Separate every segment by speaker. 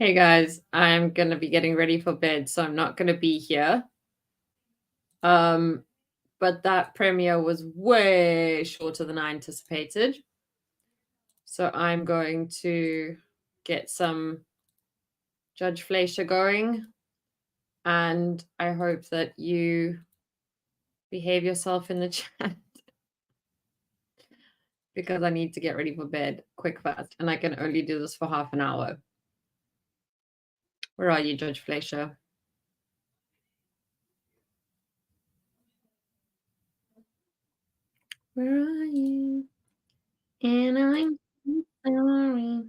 Speaker 1: Hey guys, I'm gonna be getting ready for bed, so I'm not gonna be here. But that premiere was way shorter than I anticipated. So I'm going to get some Judge Fleischer going, and I hope that you behave yourself in the chat because I need to get ready for bed quick fast, and I can only do this for half an hour. Where are you, Judge Fleischer? Where are you? And I'm sorry.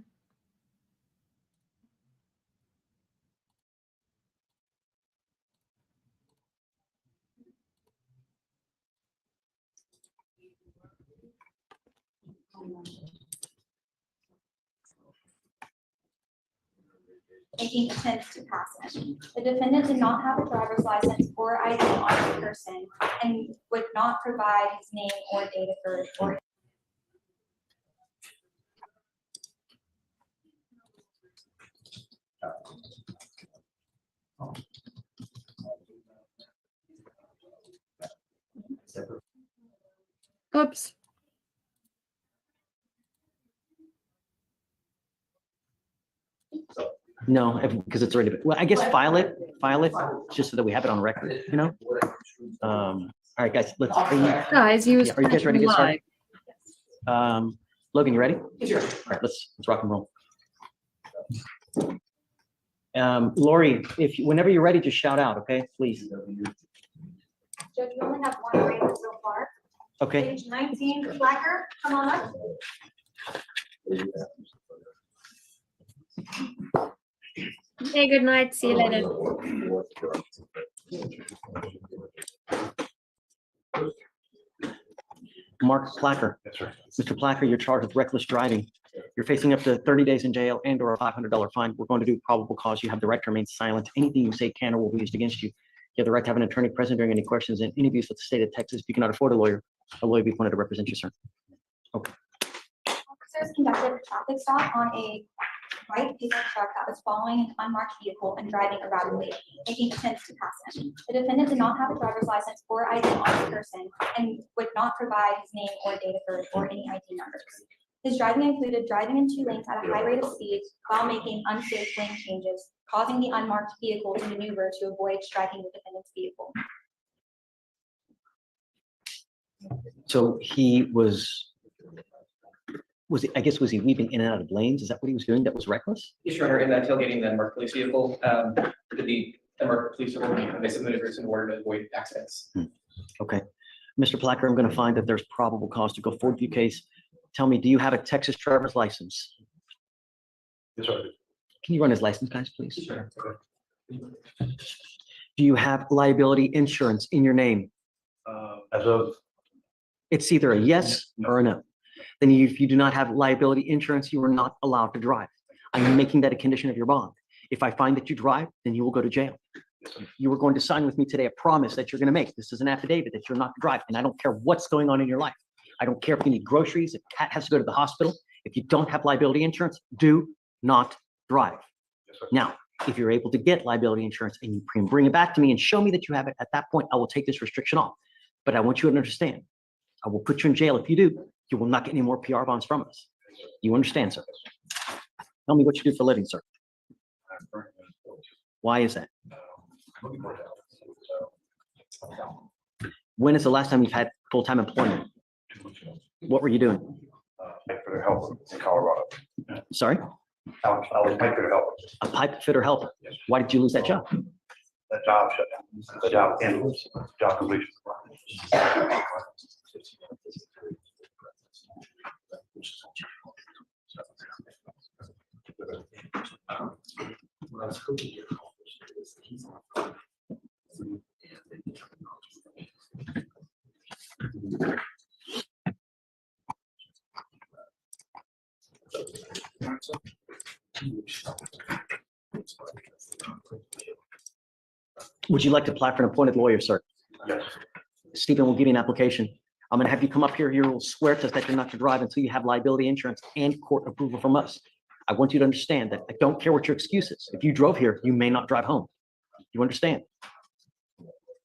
Speaker 2: Making attempts to pass him. The defendant did not have a driver's license or ID on his person and would not provide his name or date of birth or
Speaker 1: Oops.
Speaker 3: No, because it's already, well, I guess file it, just so that we have it on record, you know? All right, guys, let's,
Speaker 1: Guys, he was
Speaker 3: are you guys ready to get started?
Speaker 1: live.
Speaker 3: Logan, you ready? All right, let's rock and roll. Lori, whenever you're ready, just shout out, okay, please.
Speaker 2: Judge, we only have one waiver so far.
Speaker 3: Okay.
Speaker 2: Page 19, Slacker, come on up.
Speaker 1: Hey, good night. See you later.
Speaker 3: Mark Placker.
Speaker 4: That's right.
Speaker 3: Mr. Placker, you're charged with reckless driving. You're facing up to 30 days in jail and or a $500 fine. We're going to do probable cause. You have the right to remain silent. Anything you say can or will be used against you. You have the right to have an attorney present during any questions and interviews with the state of Texas. If you cannot afford a lawyer will be appointed to represent you, sir. Okay.
Speaker 2: Officers conducted a traffic stop on a white pickup truck that was following an unmarked vehicle and driving erratically, making attempts to pass him. The defendant did not have a driver's license or ID on his person and would not provide his name or date of birth or any ID numbers. His driving included driving in 2 lanes at a high rate of speed while making unsafe lane changes, causing the unmarked vehicle to maneuver to avoid striking the defendant's vehicle.
Speaker 3: So he was he weaving in and out of lanes? Is that what he was doing that was reckless?
Speaker 5: Yes, Your Honor, in that tailgating the marked police vehicle, the marked police vehicle, they submitted in order to avoid accidents.
Speaker 3: Okay. Mr. Placker, I'm going to find that there's probable cause to go forward with your case. Tell me, do you have a Texas driver's license?
Speaker 4: Yes, sir.
Speaker 3: Can you run his license, guys, please?
Speaker 5: Sure.
Speaker 3: Do you have liability insurance in your name?
Speaker 4: As of,
Speaker 3: It's either a yes or a no. Then if you do not have liability insurance, you are not allowed to drive. I'm making that a condition of your bond. If I find that you drive, then you will go to jail. You are going to sign with me today a promise that you're going to make. This is an affidavit that you're not to drive. And I don't care what's going on in your life. I don't care if you need groceries, if Cat has to go to the hospital. If you don't have liability insurance, do not drive.
Speaker 4: yes, sir.
Speaker 3: Now, if you're able to get liability insurance and you can bring it back to me and show me that you have it, at that point, I will take this restriction off. But I want you to understand, I will put you in jail if you do. You will not get any more PR bonds from us. You understand, sir? Tell me what you do for a living, sir.
Speaker 4: I'm currently employed.
Speaker 3: Why is that?
Speaker 4: Looking for help.
Speaker 3: When is the last time you've had full-time employment?
Speaker 4: 2 weeks ago.
Speaker 3: What were you doing?
Speaker 4: Pipe fitter helper in Colorado.
Speaker 3: Sorry?
Speaker 4: I was pipe fitter helper.
Speaker 3: A pipe fitter helper.
Speaker 4: Yes.
Speaker 3: Why did you lose that job?
Speaker 4: That job shut down. The job ended. Job completion.
Speaker 3: Would you like to apply for an appointed lawyer, sir?
Speaker 4: Yes.
Speaker 3: Stephen will give you an application. I'm going to have you come up here. You will swear to us that you're not to drive until you have liability insurance and court approval from us. I want you to understand that I don't care what your excuse is. If you drove here, you may not drive home. You understand?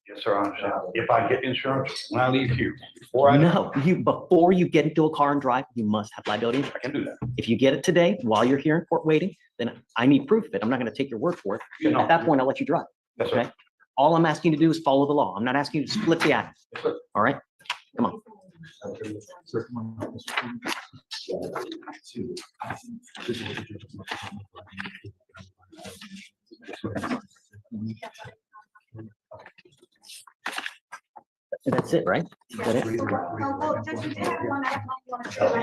Speaker 4: Yes, sir, I understand. If I get insurance when I leave here, before I.
Speaker 3: No, before you get into a car and drive, you must have liability insurance.
Speaker 4: I can do that.
Speaker 3: If you get it today while you're here in court waiting, then I need proof of it. I'm not going to take your word for it.
Speaker 4: You know.
Speaker 3: At that point, I'll let you drive.
Speaker 4: Yes, sir.
Speaker 3: Okay? All I'm asking you to do is follow the law. I'm not asking you to split the act.
Speaker 4: Yes, sir.
Speaker 3: All right? Come on. That's it, right? Is that it?
Speaker 2: Well, Judge, you did have one, I don't know if you want to show it.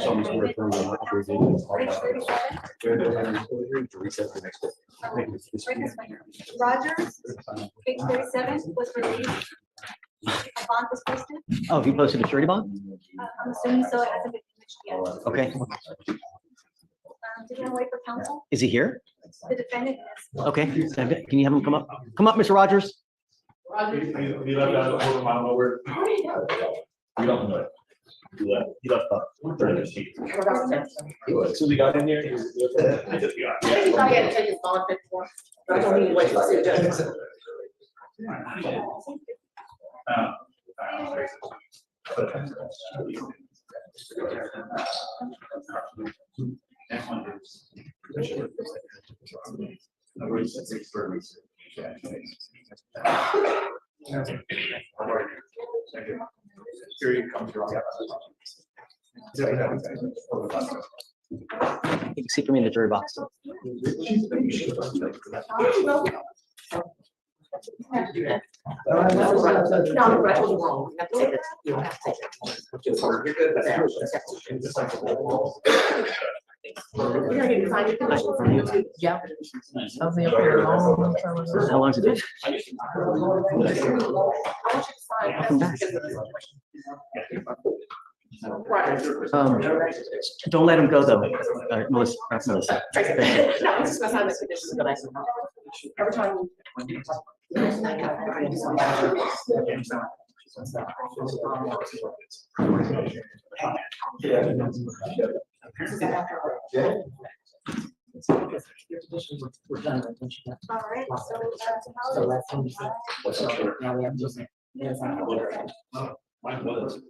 Speaker 2: Rogers, page 37, was released. A bond was posted.
Speaker 3: Oh, he posted a surety bond?
Speaker 2: I'm assuming so, it hasn't been finished yet.
Speaker 3: Okay.
Speaker 2: Did you want to wait for counsel?
Speaker 3: Is he here?
Speaker 2: The defendant is.
Speaker 3: Okay. Can you have him come up? Come up, Mr. Rogers.
Speaker 6: He left out of order, mile over. We don't know it. He left about 30 minutes. As soon as he got in here, he was. I just got.
Speaker 4: Next one is.
Speaker 6: Here comes your.
Speaker 3: You can see for me in the jury box.
Speaker 7: Yeah.
Speaker 3: How long is it? Don't let him go though. Melissa. Melissa.
Speaker 7: Every time.
Speaker 2: All right,
Speaker 6: Mine was.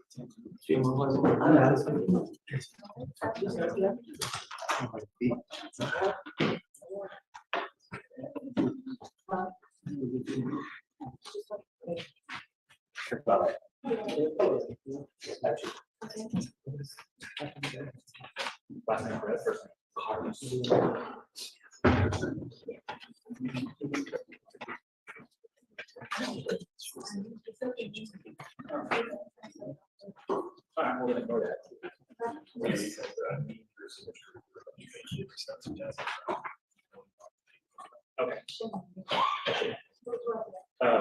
Speaker 6: Okay.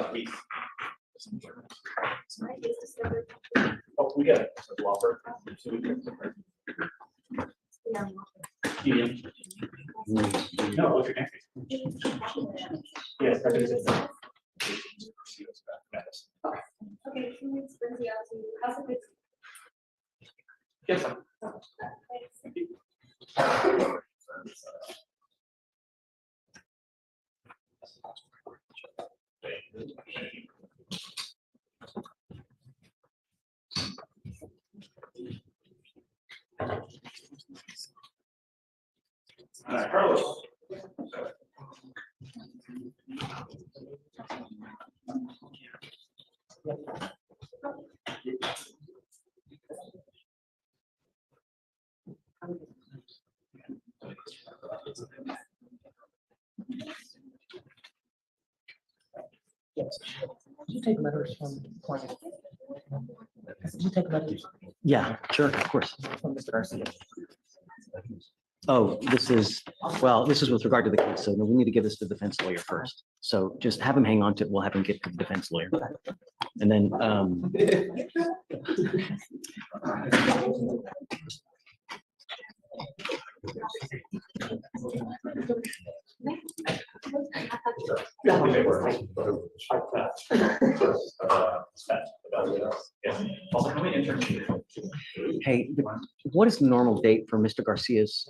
Speaker 6: Please. Oh, we got it. Law firm. Medium. No, what's your name? Yes, that is it.
Speaker 2: okay, 2 weeks brings you out to House of Goods.
Speaker 6: Yes, sir. Thank you. All right, Carlos.
Speaker 7: Did you take letters from the client? Did you take letters
Speaker 3: Yeah, sure, of course.
Speaker 7: from Mr. Garcia?
Speaker 3: Oh, this is with regard to the case. So we need to give this to the defense lawyer first. So just have him hang on to it. We'll have him get to the defense lawyer. And then, hey, what is the normal date for Mr. Garcia's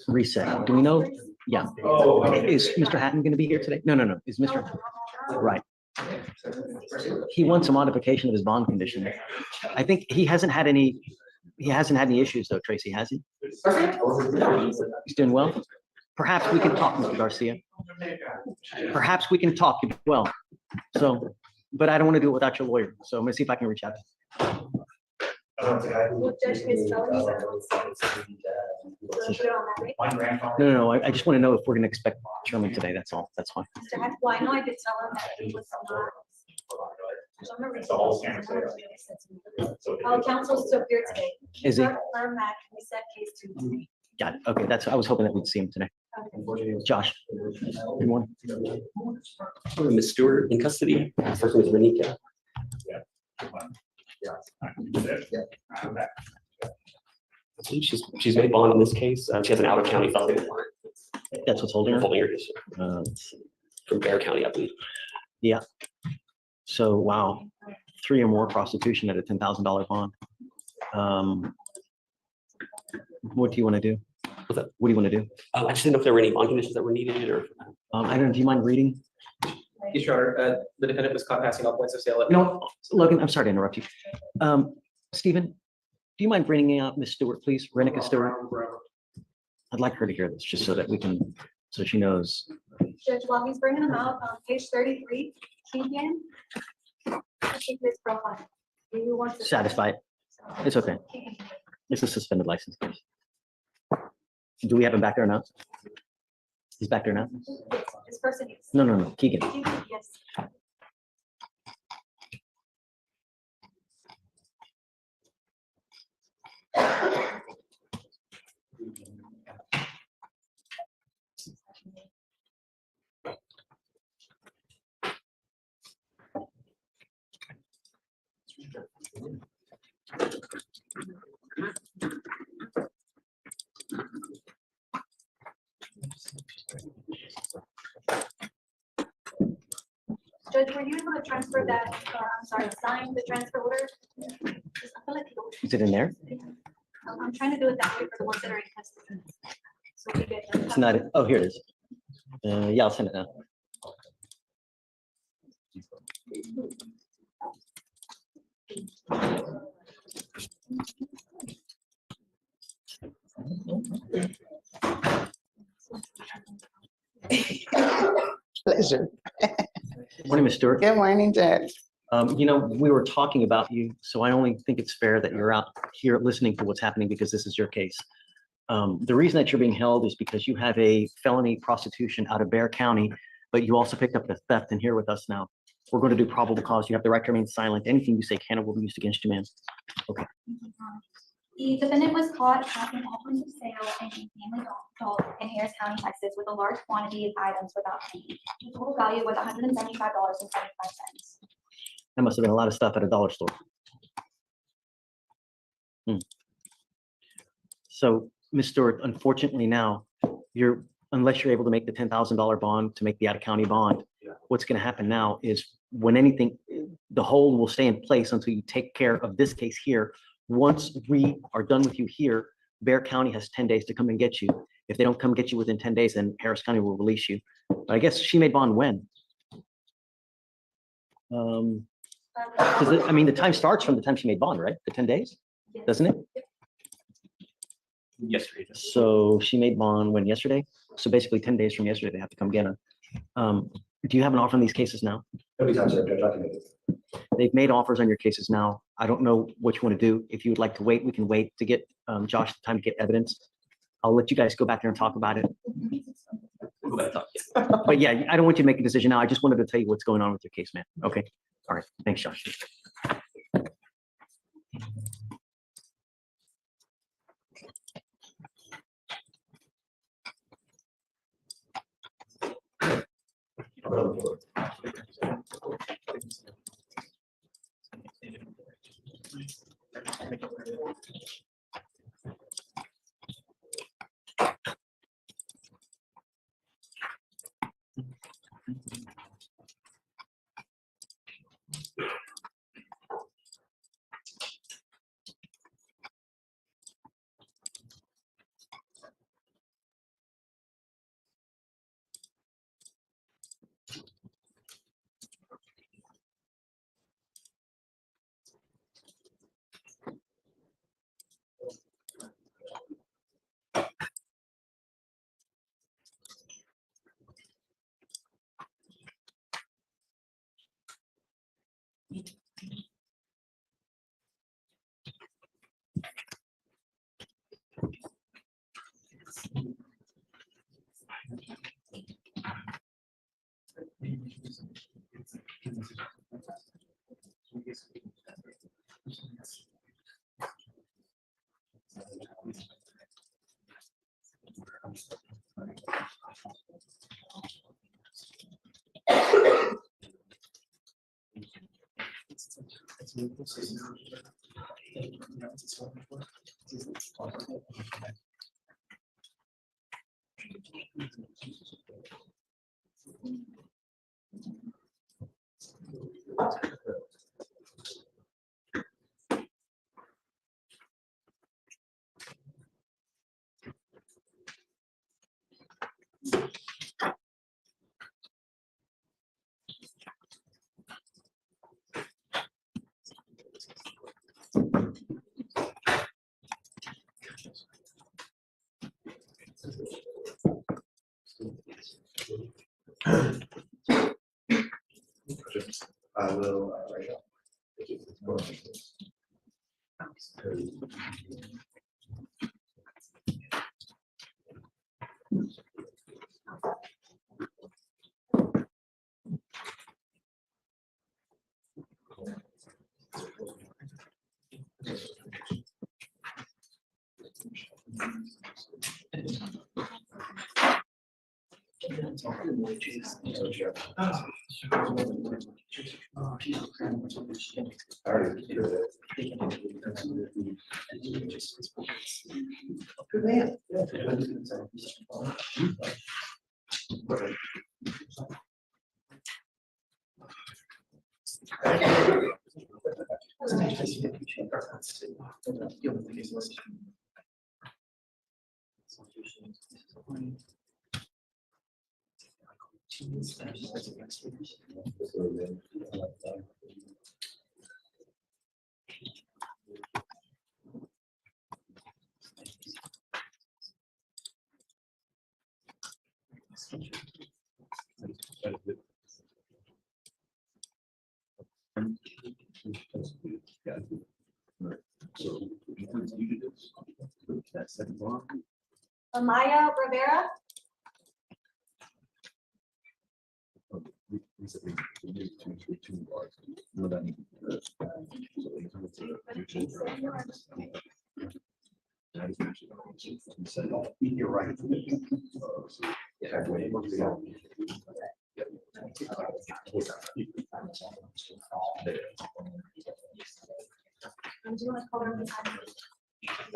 Speaker 3: reset. Do we know? Yeah. Is Mr. Hatton going to be here today? No. Is Mr. Right. He wants a modification of his bond condition. I think he hasn't had any issues though, Tracy, has he? He's doing well. Perhaps we can talk, Mr. Garcia. Perhaps we can talk well. So, but I don't want to do it without your lawyer. So I'm gonna see if I can reach out.
Speaker 2: Will judge his felonies
Speaker 3: No. I just want to know if we're gonna expect Sherman today. That's all. That's fine.
Speaker 2: Mr. Hatton, well, I know I did tell him that he was not.
Speaker 6: It's a whole standard sale. So
Speaker 2: Counsel's to appear today.
Speaker 3: Is he?
Speaker 2: Confirm that we set case 2.
Speaker 3: Got it. Okay, I was hoping that we'd see him today. Josh. Good morning.
Speaker 8: Ms. Stewart in custody, first name is Renika. She's made bond in this case. She has an out of county felony warrant.
Speaker 3: That's what's holding her.
Speaker 8: Holding her, yes, sir. From Bear County, I believe.
Speaker 3: Yeah. So, wow, 3 or more prostitution at a $10,000 bond. What do you want to do?
Speaker 8: What's that?
Speaker 3: What do you want to do?
Speaker 8: I just didn't know if there were any bond conditions that were needed or.
Speaker 3: I don't know. Do you mind reading?
Speaker 5: Yes, Your Honor, the defendant was caught passing all points of sale.
Speaker 3: No, Logan, I'm sorry to interrupt you. Stephen, do you mind bringing out Miss Stewart, please? Renica Stewart. I'd like her to hear this just so that we can, so she knows.
Speaker 2: Judge, while he's bringing them out, on page 33, Keegan. Keep his profile. Do you want to?
Speaker 3: Satisfied. It's okay. It's a suspended license case. Do we have him back there now? He's back there now?
Speaker 2: This person is.
Speaker 3: No. Keegan.
Speaker 2: Keegan, yes. Judge, were you able to transfer that, sign the transfer order? I feel like you don't-
Speaker 3: Is it in there?
Speaker 2: I'm trying to do it that way for the ones that are in custody. So we get.
Speaker 3: It's not. Oh, here it is. Yeah, I'll send it now.
Speaker 9: Pleasure.
Speaker 3: Morning, Ms. Stewart.
Speaker 9: Good morning, Judge.
Speaker 3: We were talking about you, so I only think it's fair that you're out here listening to what's happening because this is your case. The reason that you're being held is because you have a felony prostitution out of Bear County, but you also picked up the theft and here with us now. We're going to do probable cause. You have the right to remain silent. Anything you say can and will be used against you, man. Okay.
Speaker 2: The defendant was caught passing all points of sale in a family adult in Harris County, Texas, with a large quantity of items without fee. The total value was $175.75.
Speaker 3: That must have been a lot of stuff at a dollar store. So, Ms. Stewart, unfortunately now, unless you're able to make the $10,000 bond to make the out-of-county bond, what's going to happen now is when anything, the hold will stay in place until you take care of this case here. Once we are done with you here, Bear County has 10 days to come and get you. If they don't come get you within 10 days, then Harris County will release you. But I guess she made bond when? The time starts from the time she made bond, right? The 10 days, doesn't it?
Speaker 8: Yesterday.
Speaker 3: So she made bond when, yesterday? So basically 10 days from yesterday, they have to come get her. Do you have an offer on these cases now? They've made offers on your cases now. I don't know what you want to do. If you would like to wait, we can wait to get Josh the time to get evidence. I'll let you guys go back there and talk about it.
Speaker 8: We'll go back and talk, yeah.
Speaker 3: But yeah, I don't want you to make a decision now. I just wanted to tell you what's going on with your case, man. Okay. All right. Thanks, Josh.
Speaker 6: I will, write up. Good man.
Speaker 2: Amaya Rivera.
Speaker 6: You're right.
Speaker 2: Do you want to call her?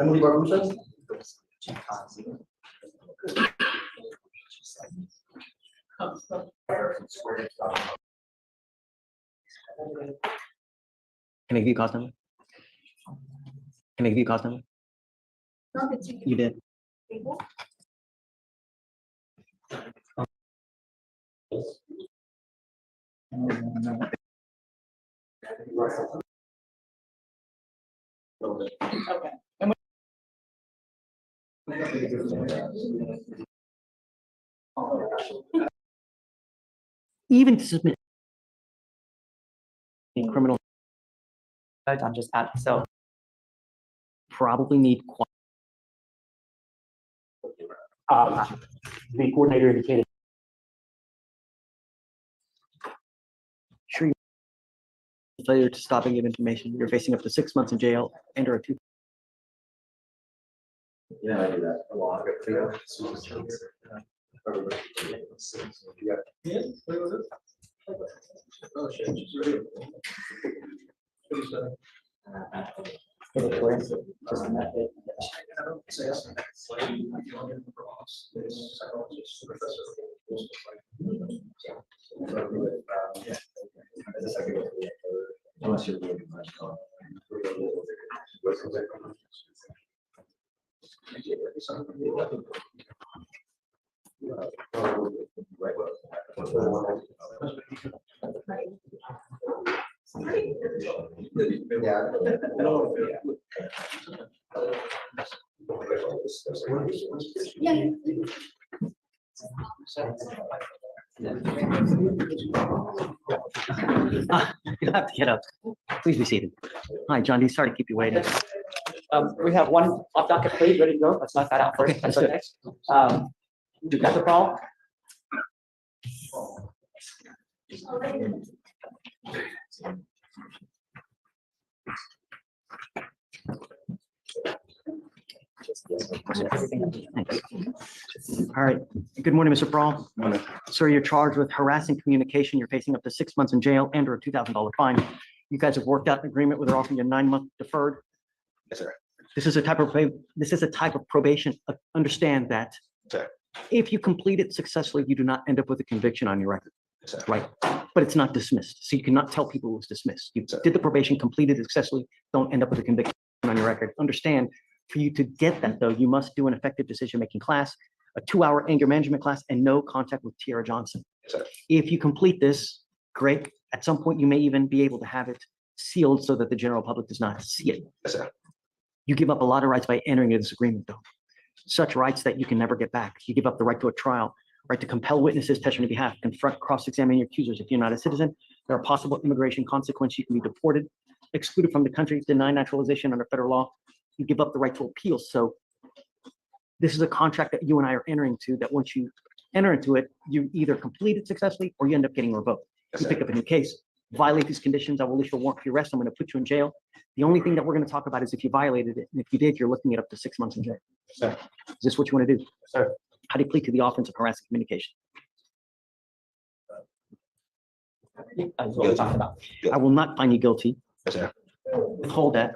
Speaker 6: Emily Barbosa?
Speaker 3: Can I give you cost number? Can I give you cost number? You did.
Speaker 7: Okay.
Speaker 3: Even to submit a criminal
Speaker 7: I'm just at, so.
Speaker 3: probably need the coordinator indicated. Sure. Failure to stop and give information, you're facing up to 6 months in jail and or a 2.
Speaker 6: Yeah, I do that a lot. Unless you're really much.
Speaker 2: Yeah.
Speaker 3: You have to get up. Please be seated. Hi, John D. Sorry to keep you waiting.
Speaker 7: We have one off docket plea ready to go. Let's knock that out first.
Speaker 3: Okay,
Speaker 7: That's
Speaker 3: that's
Speaker 7: okay. Dr. Paul?
Speaker 3: All right. Good morning, Mr. Brawl. Sir, you're charged with harassing communication. You're facing up to 6 months in jail and or a $2,000 fine. You guys have worked out an agreement where they're offering you a 9-month deferred.
Speaker 6: Yes, sir.
Speaker 3: This is a type of probation. Understand that
Speaker 6: Sir.
Speaker 3: if you complete it successfully, you do not end up with a conviction on your record,
Speaker 6: Yes, sir.
Speaker 3: right? But it's not dismissed. So you cannot tell people it was dismissed. You
Speaker 6: Sir.
Speaker 3: did the probation, completed it successfully, don't end up with a conviction on your record. Understand, for you to get that though, you must do an effective decision-making class, a 2-hour anger management class, and no contact with Tiara Johnson.
Speaker 6: Yes, sir.
Speaker 3: If you complete this, great. At some point, you may even be able to have it sealed so that the general public does not see it.
Speaker 6: Yes, sir.
Speaker 3: You give up a lot of rights by entering into this agreement, though. Such rights that you can never get back. You give up the right to a trial, right to compel witnesses, testify on your behalf, confront, cross-examine your accusers. If you're not a citizen, there are possible immigration consequences. You can be deported, excluded from the country, denied naturalization under federal law. You give up the right to appeal. So this is a contract that you and I are entering into, that once you enter into it, you either complete it successfully or you end up getting revoked.
Speaker 6: Yes,
Speaker 3: You
Speaker 6: sir.
Speaker 3: pick up a new case, violate these conditions, I will issue a warrant for your arrest. I'm going to put you in jail. The only thing that we're going to talk about is if you violated it. And if you did, you're looking at up to 6 months in jail.
Speaker 6: Sir.
Speaker 3: Is this what you want to do?
Speaker 6: Sir.
Speaker 3: How do you plead to the offense of harassing communication?
Speaker 7: That's what we're talking about.
Speaker 3: I will not find you guilty.
Speaker 6: Yes, sir.
Speaker 3: Withhold that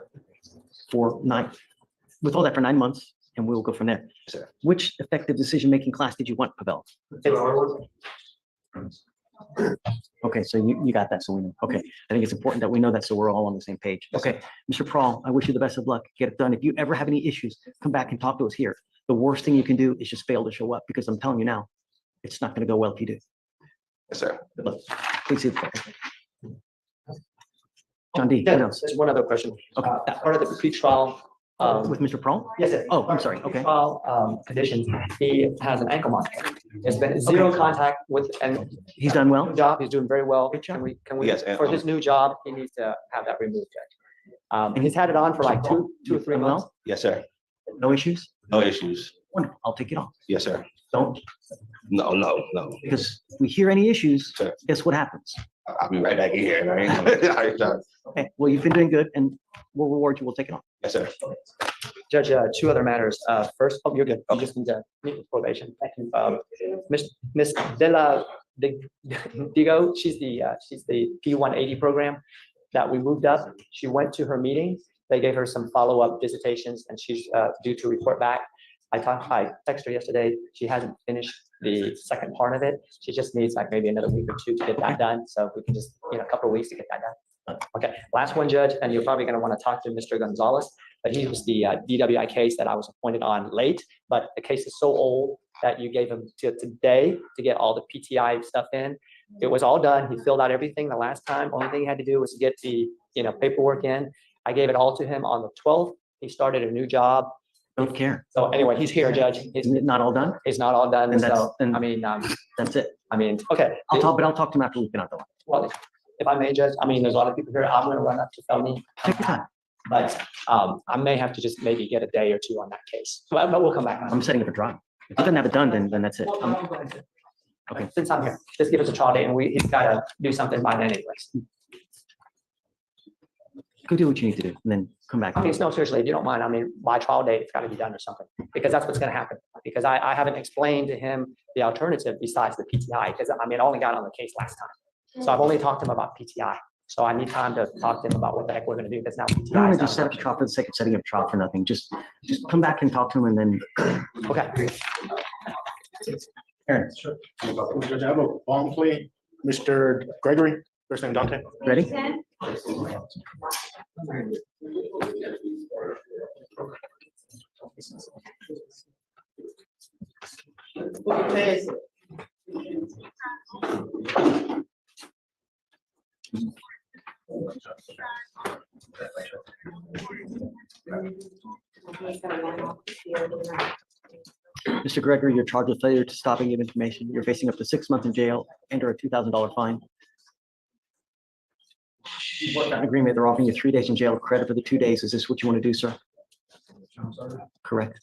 Speaker 3: for 9 months, and we will go from there.
Speaker 6: Yes, sir.
Speaker 3: Which effective decision-making class did you want, Pavel? Okay, so you got that, so we know. Okay, I think it's important that we know that, so we're all on the same page.
Speaker 6: Yes,
Speaker 3: Okay, Mr. Prawl, I wish you the best of luck. Get it done. If you ever have any issues, come back and talk to us here. The worst thing you can do is just fail to show up, because I'm telling you now, it's not going to go well if you do.
Speaker 6: Yes, sir.
Speaker 3: Good luck. Please see the clerk. John D,
Speaker 7: Yeah,
Speaker 3: what else?
Speaker 7: there's one other question.
Speaker 3: Okay.
Speaker 7: As part of the pre-trial,
Speaker 3: With Mr. Prawl?
Speaker 7: yes, sir.
Speaker 3: Oh, I'm sorry. Okay.
Speaker 7: Pre-trial, conditions, he has an ankle monitor. There's been zero contact with, and
Speaker 3: He's done well?
Speaker 7: new job, he's doing very well.
Speaker 3: Good job.
Speaker 7: Can we,
Speaker 6: Yes, and,
Speaker 7: for his new job, he needs to have that removed, Judge. And he's had it on for like two or three
Speaker 3: Done
Speaker 7: months.
Speaker 3: well?
Speaker 6: Yes, sir.
Speaker 3: No issues?
Speaker 6: No issues.
Speaker 3: Wonderful. I'll take it off.
Speaker 6: Yes, sir.
Speaker 3: Don't,
Speaker 6: No.
Speaker 3: because if we hear any issues,
Speaker 6: Sir.
Speaker 3: guess what happens?
Speaker 6: I'll be right back in here. All right?
Speaker 3: Okay, well, you've been doing good and we'll reward you. We'll take it off.
Speaker 6: Yes, sir.
Speaker 7: Judge, two other matters. First, oh, you're good. You just need to meet with probation. Thank you. Miss Della Digo, she's the P180 program that we moved up. She went to her meeting. They gave her some follow-up visitations and she's due to report back. I texted her yesterday. She hasn't finished the second part of it. She just needs like maybe another week or two to get that done. So we can just, a couple of weeks to get that done. Okay, last one, Judge, and you're probably going to want to talk to Mr. Gonzalez, but he was the DWI case that I was appointed on late, but the case is so old that you gave him to today to get all the PTI stuff in. It was all done. He filled out everything the last time. Only thing he had to do was get the, paperwork in. I gave it all to him on the 12th. He started a new job.
Speaker 3: Don't care.
Speaker 7: So anyway, he's here, Judge.
Speaker 3: Isn't it not all done?
Speaker 7: It's not all done.
Speaker 3: Then that's-
Speaker 7: So,
Speaker 3: then-
Speaker 7: I mean,
Speaker 3: That's it.
Speaker 7: okay.
Speaker 3: But I'll talk to him after we've been out the line.
Speaker 7: Well, if I may, Judge, there's a lot of people here. I'm gonna run up to Felony.
Speaker 3: Take your time.
Speaker 7: But I may have to just maybe get a day or two on that case. But we'll come back.
Speaker 3: I'm setting up a trial. If he doesn't have it done, then that's it. Okay.
Speaker 7: Since I'm here, just give us a trial date and he's gotta do something by then anyways.
Speaker 3: Go do what you need to do and then come back.
Speaker 7: No, seriously, if you don't mind, by trial date, it's gotta be done or something, because that's what's gonna happen. Because I haven't explained to him the alternative besides the PTI, because I only got on the case last time. So I've only talked to him about PTI. So I need time to talk to him about what the heck we're gonna do, because now
Speaker 3: I don't
Speaker 7: PTI
Speaker 3: want
Speaker 7: is
Speaker 3: to just set up a
Speaker 7: not.
Speaker 3: trial for the sake of setting up a trial for nothing. Just come back and talk to him and then.
Speaker 7: Okay.
Speaker 3: Aaron,
Speaker 6: Judge, I have a bond plea. Mr. Gregory, first name Dante.
Speaker 3: ready? Mr. Gregory, you're charged with failure to stop and give information. You're facing up to 6 months in jail and or a $2,000 fine. You worked out an agreement. They're offering you 3 days in jail, credit for the 2 days. Is this what you want to do, sir? Correct.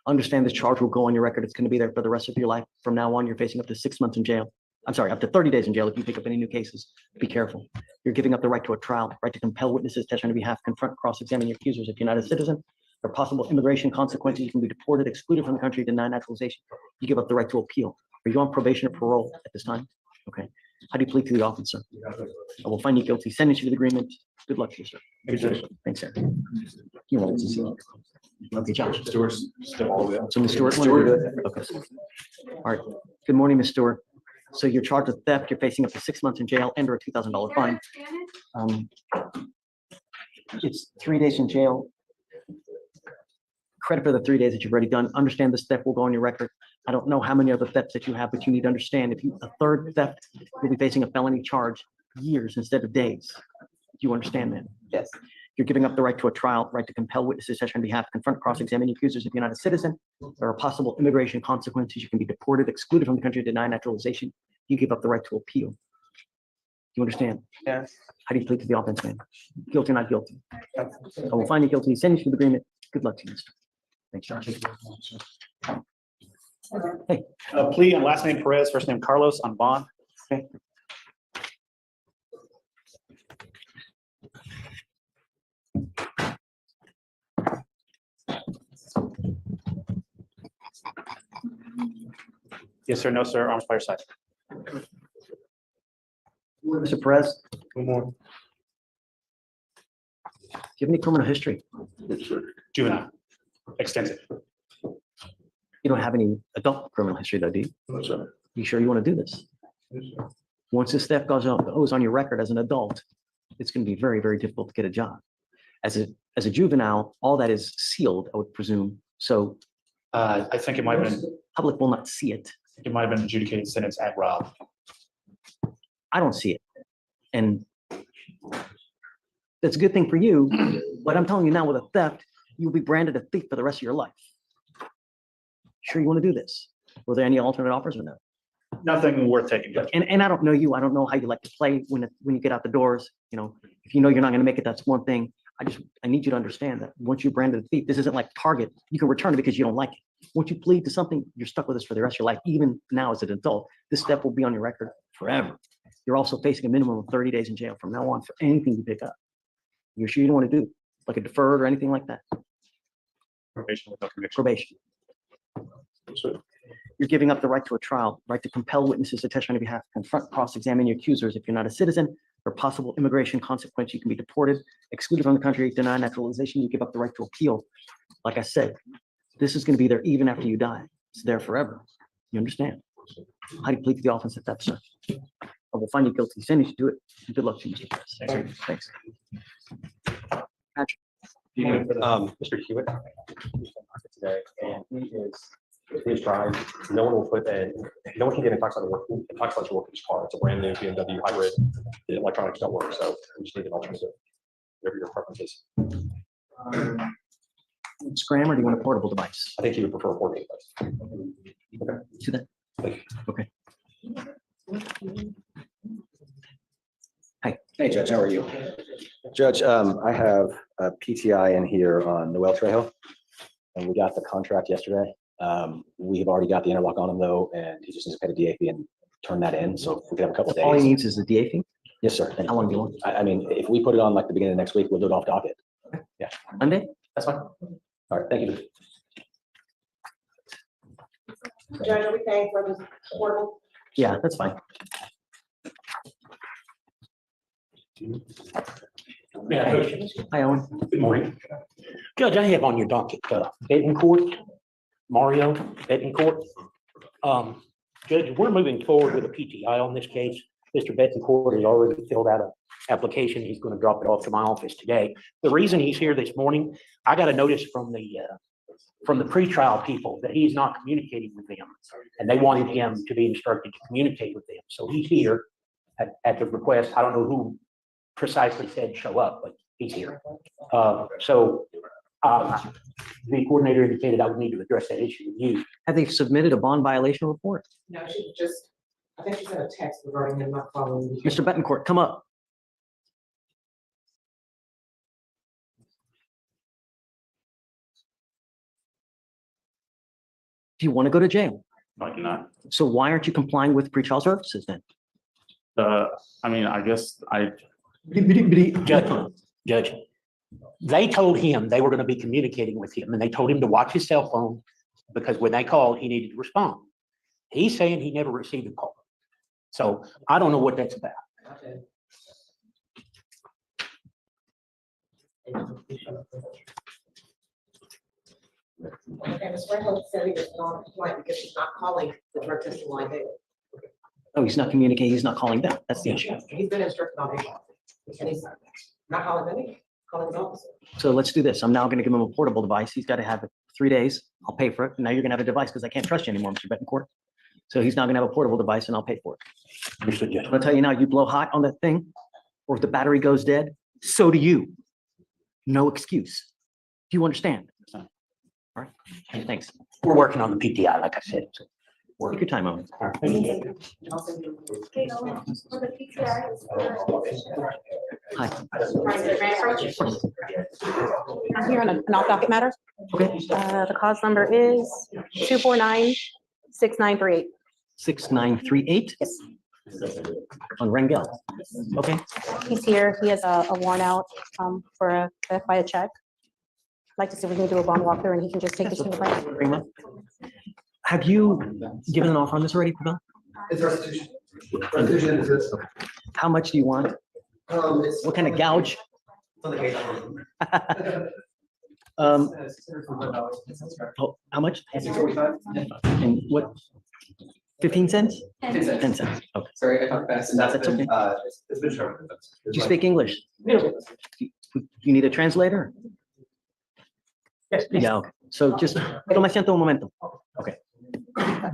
Speaker 3: Understand this charge will go on your record. It's going to be there for the rest of your life. From now on, you're facing up to 6 months in jail. I'm sorry, up to 30 days in jail if you pick up any new cases. Be careful. You're giving up the right to a trial, right to compel witnesses, testify on your behalf, confront, cross-examine your accusers. If you're not a citizen, there are possible immigration consequences. You can be deported, excluded from the country, denied naturalization. You give up the right to appeal. Are you on probation or parole at this time? Okay. How do you plead to the offense, sir? I will find you guilty, sentence you to the agreement. Good luck to you, sir. Thanks, sir. You're welcome. Okay, Josh.
Speaker 6: Stewart's still all the way up.
Speaker 3: So Ms. Stewart, wanna do it? Okay. All right. Good morning, Ms. Stewart. So you're charged with theft. You're facing up to 6 months in jail and or a $2,000 fine. It's 3 days in jail. Credit for the 3 days that you've already done. Understand this theft will go on your record. I don't know how many other thefts that you have, but you need to understand if you, a third theft, you'll be facing a felony charge years instead of days. Do you understand that?
Speaker 7: Yes.
Speaker 3: You're giving up the right to a trial, right to compel witnesses to on behalf, confront, cross-examine accusers if you're not a citizen. There are possible immigration consequences. You can be deported, excluded from the country, denied naturalization. You give up the right to appeal. Do you understand?
Speaker 7: Yes.
Speaker 3: How do you plead to the offense, man? Guilty or not guilty? I will find you guilty, send you to the agreement. Good luck to you, Mr. Thanks, Josh. Hey,
Speaker 10: Plea on last name Perez, first name Carlos on bond.
Speaker 3: okay.
Speaker 10: Yes, sir, no, sir, arms by your side.
Speaker 3: Mr. Perez,
Speaker 10: One more.
Speaker 3: do you have any criminal history?
Speaker 10: Juvenile, extensive.
Speaker 3: You don't have any adult criminal history though, do you?
Speaker 6: No, sir.
Speaker 3: You sure you want to do this?
Speaker 6: Yes, sir.
Speaker 3: Once this theft goes on your record as an adult, it's going to be very, very difficult to get a job. As a juvenile, all that is sealed, I would presume. So
Speaker 10: I think it might have been,
Speaker 3: public will not see it.
Speaker 10: it might have been adjudicated sentence at Rob.
Speaker 3: I don't see it. And that's a good thing for you. But I'm telling you now, with a theft, you'll be branded a thief for the rest of your life. Sure you want to do this? Were there any alternate offers or no?
Speaker 10: Nothing worth taking, Judge.
Speaker 3: And I don't know you. I don't know how you like to play when you get out the doors. You know, if you know you're not going to make it, that's one thing. I need you to understand that once you're branded a thief, this isn't like Target. You can return it because you don't like it. Once you plead to something, you're stuck with this for the rest of your life. Even now as an adult, this step will be on your record forever. You're also facing a minimum of 30 days in jail from now on for anything you pick up. You're sure you don't want to do like a deferred or anything like that?
Speaker 10: Probation with no conviction.
Speaker 3: Probation. You're giving up the right to a trial, right to compel witnesses to testify on your behalf, confront, cross-examine your accusers. If you're not a citizen, or possible immigration consequence, you can be deported, excluded from the country, denied naturalization. You give up the right to appeal. Like I said, this is going to be there even after you die. It's there forever. You understand? How do you plead to the offense at that, sir? I will find you guilty. Send you to do it. Good luck to you, Mr. Perez. Thanks. Patrick.
Speaker 11: Mr. Hewitt today, and he is trying. No one will put a, no one can get intoxicated work in your car. It's a brand new BMW hybrid. The electronics don't work, so we just need an alternative. Whatever your preference is.
Speaker 3: Scram, or do you want a portable device?
Speaker 11: I think he would prefer a portable device.
Speaker 3: Okay. See that? Okay. Hi.
Speaker 12: Hey, Judge, how are you? Judge, I have a PTI in here on Noel Trejo, and we got the contract yesterday. We have already got the interlock on him though, and he just needs to pay the DA fee and turn that in, so we can have a couple of days.
Speaker 3: All he needs is the DA fee?
Speaker 12: Yes, sir.
Speaker 3: And how long do you want?
Speaker 12: I mean, if we put it on like the beginning of next week, we'll do it off docket. Yeah.
Speaker 3: Monday?
Speaker 12: That's fine. All right, thank you.
Speaker 13: Judge, are we paying for this portal?
Speaker 3: Yeah, that's fine.
Speaker 14: Yeah,
Speaker 3: Hi, Owen.
Speaker 14: good morning. Judge, I have on your docket, Bettencourt, Mario Bettencourt. Judge, we're moving forward with a PTI on this case. Mr. Bettencourt has already filled out an application. He's going to drop it off to my office today. The reason he's here this morning, I got a notice from the pretrial people that he's not communicating with them, and they wanted him to be instructed to communicate with them. So he's here at the request. I don't know who precisely said show up, but he's here. The coordinator indicated I would need to address that issue with you.
Speaker 3: Have they submitted a bond violation report?
Speaker 13: No, she just, I think she sent a text regarding them not following.
Speaker 3: Mr. Bettencourt, come up. Do you want to go to jail?
Speaker 6: I cannot.
Speaker 3: So why aren't you complying with pretrial services then?
Speaker 6: I mean, I guess
Speaker 14: Judge, they told him they were going to be communicating with him, and they told him to watch his cell phone because when they called, he needed to respond. He's saying he never received a call. So I don't know what that's about.
Speaker 13: Okay, Ms. Reynolds said he was non-compliant because he's not calling the drug testing line daily.
Speaker 3: Oh, he's not communicating, he's not calling back. That's the issue.
Speaker 13: He's been instructed on it. And he's not calling any, calling his officer.
Speaker 3: So let's do this. I'm now gonna give him a portable device. He's gotta have it 3 days. I'll pay for it. Now you're gonna have a device because I can't trust you anymore, Mr. Betancourt. So he's now gonna have a portable device and I'll pay for it.
Speaker 14: Understood, Judge.
Speaker 3: I'm gonna tell you now, you blow hot on that thing, or if the battery goes dead, so do you. No excuse. Do you understand? All right, thanks.
Speaker 14: We're working on the PTI, like I said. So
Speaker 3: Take your time, Owen.
Speaker 2: Okay, Owen, for the PTI is for-
Speaker 3: Hi.
Speaker 15: I'm here on an off-docket matter.
Speaker 3: Okay.
Speaker 15: The cause number is 249-6938.
Speaker 3: 6938
Speaker 15: Yes,
Speaker 3: on Rangel. Okay,
Speaker 15: he's here. He has a warrant out for a theft by a check. I'd like to see if we can do a bond walkthrough and he can just take this to the bank.
Speaker 3: bring him up. Have you given an offer on this already, Pavel?
Speaker 16: It's restitution. Restitution is this.
Speaker 3: How much do you want?
Speaker 16: It's.
Speaker 3: What kind of gouge?
Speaker 16: It's on the case.
Speaker 3: Oh, how much?
Speaker 16: $645.
Speaker 3: And what? 15 cents?
Speaker 2: 10 cents.
Speaker 3: 10 cents. Okay.
Speaker 5: Sorry, I talked fast.
Speaker 16: And that's
Speaker 3: That's
Speaker 16: been,
Speaker 3: okay.
Speaker 16: it's been shown.
Speaker 3: Do you speak English? You need a translator?
Speaker 7: Yes, please.
Speaker 3: Yeah, okay. So just, toma asiento un momento. Okay.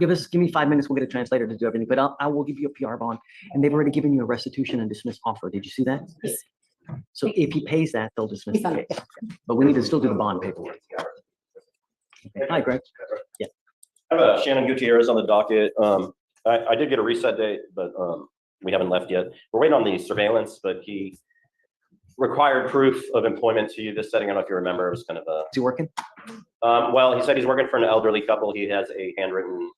Speaker 3: Give me 5 minutes, we'll get a translator to do everything, but I will give you a PR bond. And they've already given you a restitution and dismiss offer. Did you see that?
Speaker 15: Yes.
Speaker 3: So if he pays that, they'll dismiss
Speaker 15: He's
Speaker 3: the
Speaker 15: done it.
Speaker 3: case. But we need to still do the bond paperwork. Okay. Hi, Greg. Yeah.
Speaker 11: I have Shannon Gutierrez on the docket. I did get a reset date, but we haven't left yet. We're waiting on the surveillance, but he required proof of employment to you this setting. I don't know if you remember, it was kind of a.
Speaker 3: Is he working?
Speaker 11: Well, he said he's working for an elderly couple. He has a handwritten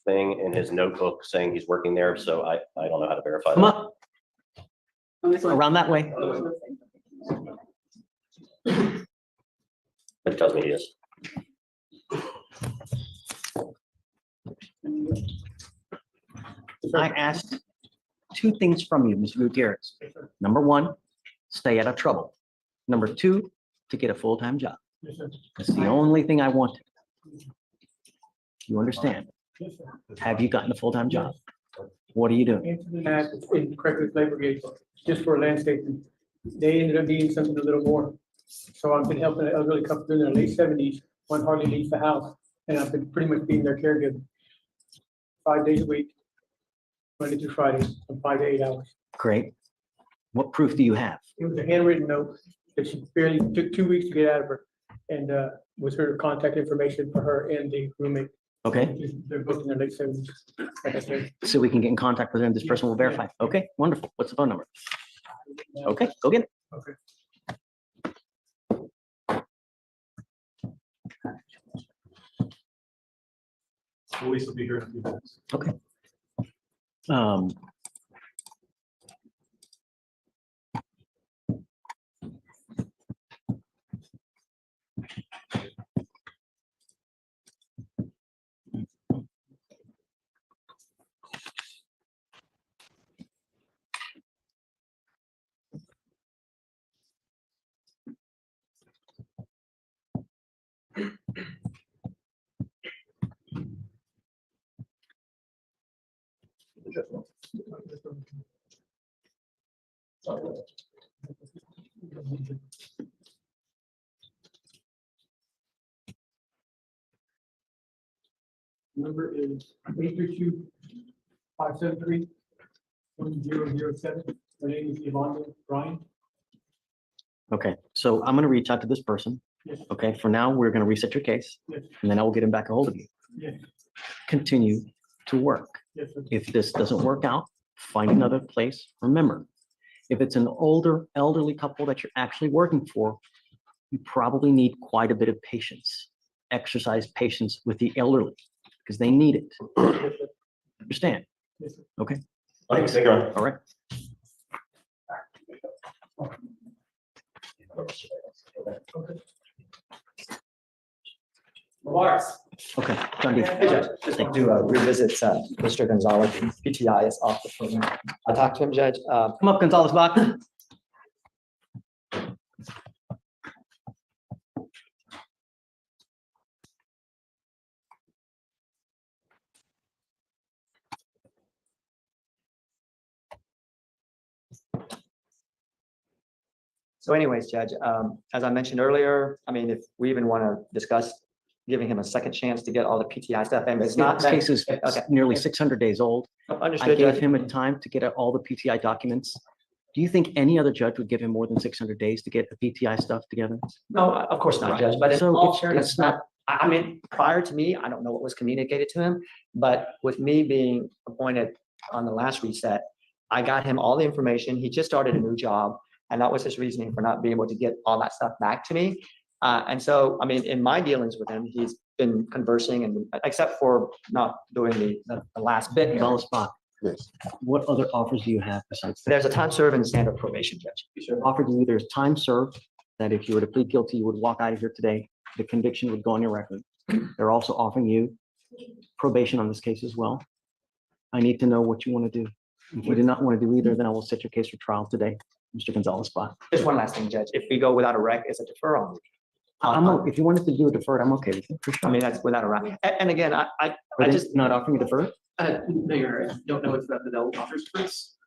Speaker 11: thing in his notebook saying he's working there, so I don't know how to verify
Speaker 3: Come
Speaker 11: that.
Speaker 3: up. Around that way.
Speaker 11: It tells me he is.
Speaker 3: I asked 2 things from you, Mr. Gutierrez. Number 1, stay out of trouble. Number 2, to get a full-time job. That's the only thing I wanted. You understand? Have you gotten a full-time job? What are you doing?
Speaker 7: In Craigslist labor gate, just for landscaping. They ended up needing something a little more. So I've been helping an elderly couple in their late 70s. One hardly leaves the house, and I've been pretty much being their caregiver. 5 days a week, Monday through Friday, from 5 to 8 hours.
Speaker 3: Great. What proof do you have?
Speaker 7: It was a handwritten note that she barely took 2 weeks to get out of her, and was her contact information for her and the roommate.
Speaker 3: Okay,
Speaker 7: They're both in their late 70s. Like I said.
Speaker 3: so we can get in contact with them. This person will verify. Okay, wonderful. What's the phone number? Okay, go get it.
Speaker 7: Okay.
Speaker 6: Police will be here in a few minutes.
Speaker 3: Okay. Um,
Speaker 7: Number is 832-573-1007. Her name is Yvonne Bryan.
Speaker 3: Okay, so I'm gonna reach out to this person.
Speaker 7: Yes.
Speaker 3: Okay, for now, we're gonna reset your case,
Speaker 7: Yes.
Speaker 3: and then I will get him back a hold of you.
Speaker 7: Yes.
Speaker 3: Continue to work.
Speaker 7: Yes, sir.
Speaker 3: If this doesn't work out, find another place. Remember, if it's an older elderly couple that you're actually working for, you probably need quite a bit of patience. Exercise patience with the elderly because they need it. Understand?
Speaker 7: Yes, sir.
Speaker 3: Okay.
Speaker 11: Okay, thank you, Ron.
Speaker 3: All right. Okay, done deal.
Speaker 7: Hey, Judge, just want to revisit Mr. Gonzalez. PTI is off the phone. I talked to him, Judge.
Speaker 3: Come up, Gonzalez Bach.
Speaker 7: So anyways, Judge, as I mentioned earlier, I mean, if we even want to discuss giving him a second chance to get all the PTI stuff, and it's not.
Speaker 3: This case is
Speaker 7: Okay.
Speaker 3: nearly 600 days old. I
Speaker 7: Understood,
Speaker 3: gave
Speaker 7: Judge.
Speaker 3: him a time to get all the PTI documents. Do you think any other judge would give him more than 600 days to get the PTI stuff together?
Speaker 7: No, of course not,
Speaker 3: Right.
Speaker 7: Judge, but in
Speaker 3: So
Speaker 7: all
Speaker 3: it's-
Speaker 7: fairness,
Speaker 3: it's not-
Speaker 7: I mean, prior to me, I don't know what was communicated to him, but with me being appointed on the last reset, I got him all the information. He just started a new job, and that was his reasoning for not being able to get all that stuff back to me. And so, I mean, in my dealings with him, he's been conversing, and except for not doing the last bit.
Speaker 3: Gonzalez Bach, what other offers do you have besides that?
Speaker 7: There's a time served and standard probation, Judge.
Speaker 3: Offered you either time served, that if you were to plead guilty, you would walk out of here today, the conviction would go on your record. They're also offering you probation on this case as well. I need to know what you want to do. If you do not want to do either, then I will set your case for trial today, Mr. Gonzalez Bach.
Speaker 7: Just one last thing, Judge. If we go without a rec, it's a deferral.
Speaker 3: If you wanted to do a deferred, I'm okay with it, for
Speaker 7: I
Speaker 3: sure.
Speaker 7: mean, that's without a rec. And again, I
Speaker 3: Are they
Speaker 7: just,
Speaker 3: not offering you deferred?
Speaker 5: No, you're right. Don't know if the Dell offers first.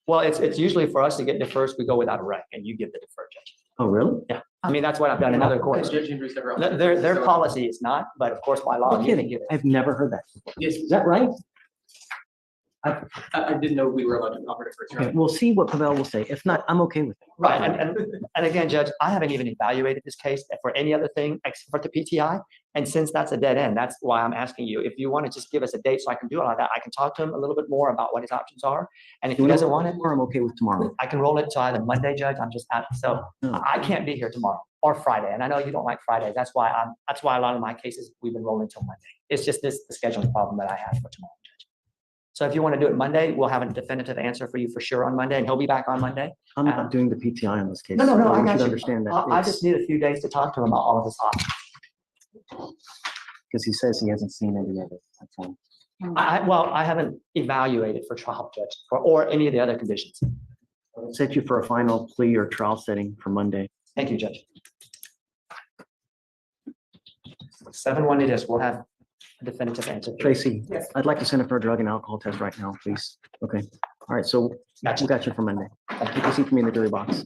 Speaker 7: well, it's usually for us to get deferred, we go without a rec, and you give the deferred, Judge.
Speaker 3: Oh, really?
Speaker 7: Yeah, I mean, that's what I've done in other courts.
Speaker 5: Judge Andrews never offered.
Speaker 7: Their policy is not, but of course, by law,
Speaker 3: I'm
Speaker 7: you can
Speaker 3: kidding.
Speaker 7: give it.
Speaker 3: I've never heard that.
Speaker 5: Yes,
Speaker 3: Is that right?
Speaker 5: I didn't know we were allowed to offer it first.
Speaker 3: Okay, we'll see what Pavel will say. If not, I'm okay with it.
Speaker 7: Right, and again, Judge, I haven't even evaluated this case for any other thing except for the PTI. And since that's a dead end, that's why I'm asking you, if you want to just give us a date so I can do all of that, I can talk to him a little bit more about what his options are. And if he doesn't want it,
Speaker 3: Or I'm okay with tomorrow.
Speaker 7: I can roll it to either Monday, Judge, I'm just out, so
Speaker 3: No.
Speaker 7: I can't be here tomorrow or Friday. And I know you don't like Fridays. That's why a lot of my cases, we've been rolling till Monday. It's just the scheduling problem that I have for tomorrow, Judge. So if you want to do it Monday, we'll have a definitive answer for you for sure on Monday, and he'll be back on Monday.
Speaker 3: I'm not doing the PTI on this case.
Speaker 7: No,
Speaker 3: so
Speaker 7: I
Speaker 3: you
Speaker 7: got
Speaker 3: should
Speaker 7: you.
Speaker 3: understand that.
Speaker 7: I just need a few days to talk to him about all of his options.
Speaker 3: Because he says he hasn't seen any of it. That's all.
Speaker 7: I haven't evaluated for trial, Judge, or any of the other conditions.
Speaker 3: I'll set you for a final plea or trial setting for Monday.
Speaker 7: Thank you, Judge. 7-1 it is. We'll have a definitive answer.
Speaker 3: Tracy, I'd like to send it for a drug and alcohol test right now, please. Okay. All right. So we got you for Monday. You can see from me in the jury box.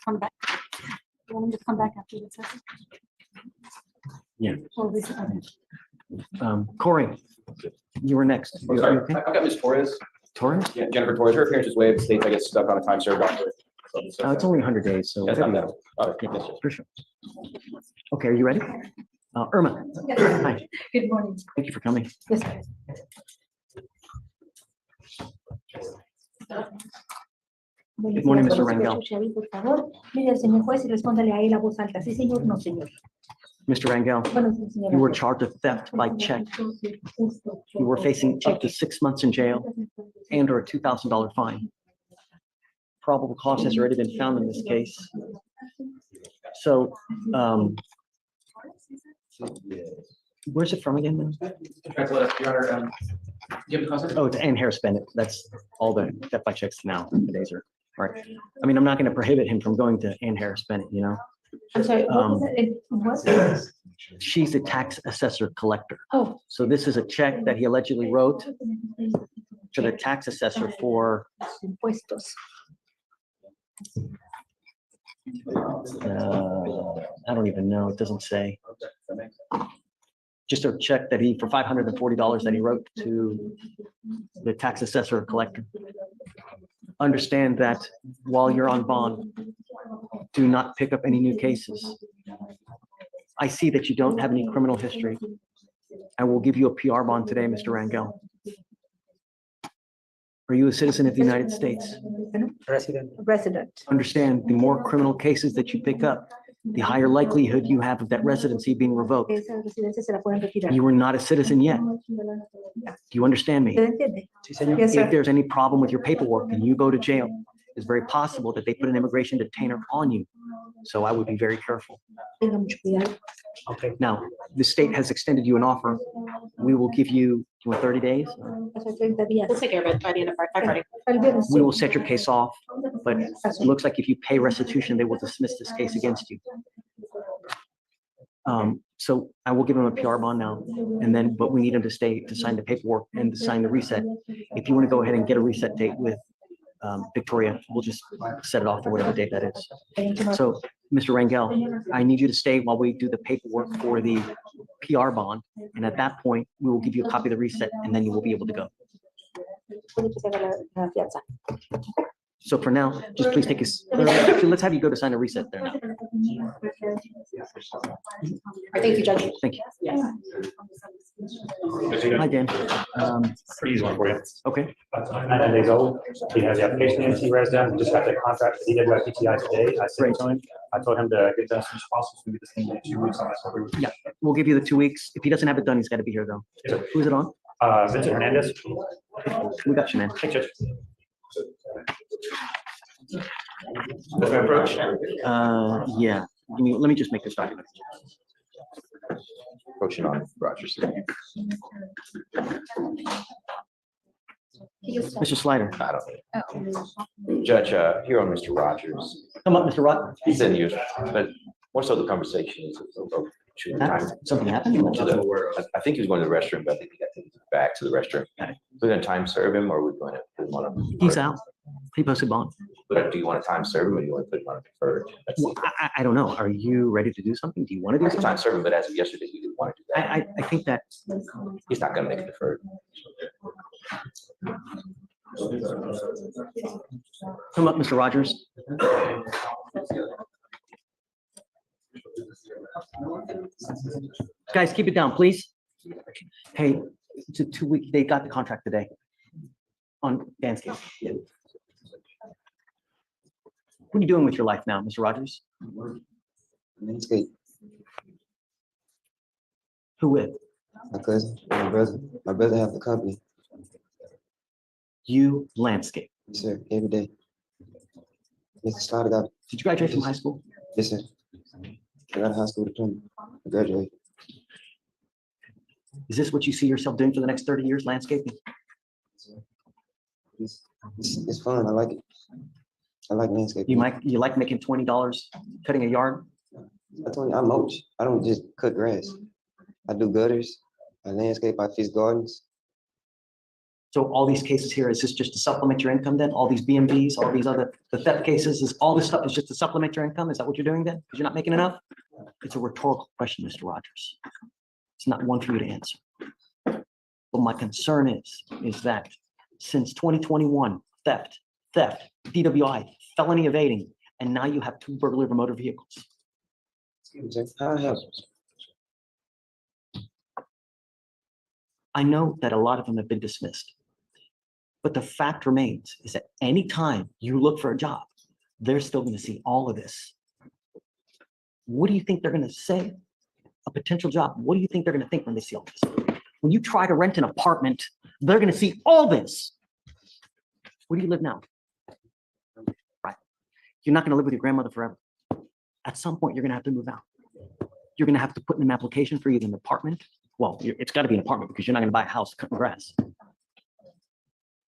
Speaker 15: Come back. You want me to come back after the session?
Speaker 3: Yeah.
Speaker 15: Or we- okay.
Speaker 3: Corey, you were next.
Speaker 11: I'm
Speaker 3: You
Speaker 11: sorry,
Speaker 3: okay?
Speaker 11: I've got Ms. Torres.
Speaker 3: Torres?
Speaker 11: Yeah, Jennifer Torres, her appearance is waived, states I get stuck on a time served offer.
Speaker 3: It's only 100 days, so.
Speaker 11: That's not bad. All right,
Speaker 3: Yeah,
Speaker 11: yes, sir.
Speaker 3: for sure. Okay, are you ready? Irma, hi,
Speaker 15: Good morning.
Speaker 3: thank you for coming.
Speaker 15: Yes, sir.
Speaker 3: Good morning, Mr. Rangel.
Speaker 2: Por favor, mire al señor juez y respóndale a él a voz alta. Sí, señor, no, señor.
Speaker 3: Mr. Rangel,
Speaker 2: Bueno, sí, señora.
Speaker 3: you were charged with theft by check. You were facing up to 6 months in jail and or a $2,000 fine. Probable cause has already been found in this case. So, where's it from again? Then?
Speaker 5: Your Honor, do you have the concept?
Speaker 3: Oh, it's Ann Harris Bennett. That's all the theft by checks now. Nowadays are, right. I mean, I'm not going to prohibit him from going to Ann Harris Bennett, you know?
Speaker 2: I'm sorry, what was it? What?
Speaker 3: She's a tax assessor collector.
Speaker 2: Oh.
Speaker 3: So this is a check that he allegedly wrote to the tax assessor for,
Speaker 2: Impuestos.
Speaker 3: I don't even know, it doesn't say. Just a check that he, for $540 that he wrote to the tax assessor collector. Understand that while you're on bond, do not pick up any new cases. I see that you don't have any criminal history. I will give you a PR bond today, Mr. Rangel. Are you a citizen of the United States?
Speaker 2: Resident.
Speaker 3: Understand, the more criminal cases that you pick up, the higher likelihood you have of that residency being revoked.
Speaker 2: Esa residencia se la pueden retirar.
Speaker 3: You are not a citizen yet. Do you understand me?
Speaker 2: ¿Se entiende?
Speaker 3: If there's any problem with your paperwork and you go to jail, it's very possible that they put an immigration detainer on you. So I would be very careful.
Speaker 14: Okay.
Speaker 3: Now, the state has extended you an offer. We will give you 30 days.
Speaker 15: We'll take care of it by the end of Friday.
Speaker 3: We will set your case off, but it looks like if you pay restitution, they will dismiss this case against you. So I will give him a PR bond now, and then, but we need him to stay, to sign the paperwork and to sign the reset. If you want to go ahead and get a reset date with Victoria, we'll just set it off for whatever date that is. So, Mr. Rangel, I need you to stay while we do the paperwork for the PR bond, and at that point, we will give you a copy of the reset, and then you will be able to go. So for now, just please take us, actually, let's have you go to sign a reset there now.
Speaker 15: Thank you, Judge.
Speaker 3: Thank you. Hi, Dan.
Speaker 10: Pretty easy one for you.
Speaker 3: Okay.
Speaker 10: 9 days old. He has the application in, he resident, just got the contract with DWI and PTI today. I told him to get done as soon as possible, so we get this thing in 2 weeks on that.
Speaker 3: Yeah, we'll give you the 2 weeks. If he doesn't have it done, he's got to be here though. So who's it on?
Speaker 10: Vincent Hernandez.
Speaker 3: We got you, man.
Speaker 10: Hey, Judge.
Speaker 3: Yeah. Let me just make this document.
Speaker 12: Approaching on Rogers.
Speaker 3: Mr. Slider.
Speaker 12: I don't know. Judge, here on Mr. Rogers.
Speaker 3: Come up, Mr. Rogers.
Speaker 12: He's in here, but more so the conversation is about shooting time.
Speaker 3: Something happened?
Speaker 12: I think he was going to the restroom, but I think he got taken back to the restroom. We're going to time serve him, or we're going to put him on a.
Speaker 3: He's out. He posted bond.
Speaker 12: But do you want to time serve him, or do you want to put him on a deferred?
Speaker 3: Well, I don't know. Are you ready to do something? Do you want to do something?
Speaker 12: Time serve him, but as of yesterday, you didn't want to do that.
Speaker 3: I think that
Speaker 12: He's not going to make it deferred.
Speaker 3: Come up, Mr. Rogers. Guys, keep it down, please. Hey, it's a 2 week, they got the contract today on Danscape. What are you doing with your life now, Mr. Rogers?
Speaker 17: Landscape.
Speaker 3: Who with?
Speaker 17: My cousin, my brother. My brother have the company.
Speaker 3: You landscape.
Speaker 17: Yes, sir. Every day. Yes, started out.
Speaker 3: Did you graduate from high school?
Speaker 17: Yes, sir. I got a high school diploma. I graduated.
Speaker 3: Is this what you see yourself doing for the next 30 years, landscaping?
Speaker 17: It's fun. I like it. I like landscaping.
Speaker 3: You like making $20 cutting a yard?
Speaker 17: I told you, I mulch. I don't just cut grass. I do gutters. I landscape. I fix gardens.
Speaker 3: So all these cases here, is this just to supplement your income then? All these BMVs, all these other, the theft cases, is all this stuff is just to supplement your income? Is that what you're doing then? Because you're not making enough? It's a rhetorical question, Mr. Rogers. It's not one for you to answer. But my concern is that since 2021, theft, DWI, felony evading, and now you have 2 burglary of motor vehicles. I know that a lot of them have been dismissed, but the fact remains is that anytime you look for a job, they're still going to see all of this. What do you think they're going to say? A potential job. What do you think they're going to think when they see all this? When you try to rent an apartment, they're going to see all this. Where do you live now? Right. You're not going to live with your grandmother forever. At some point, you're going to have to move out. You're going to have to put in an application for either an apartment. Well, it's got to be an apartment because you're not going to buy a house cutting grass.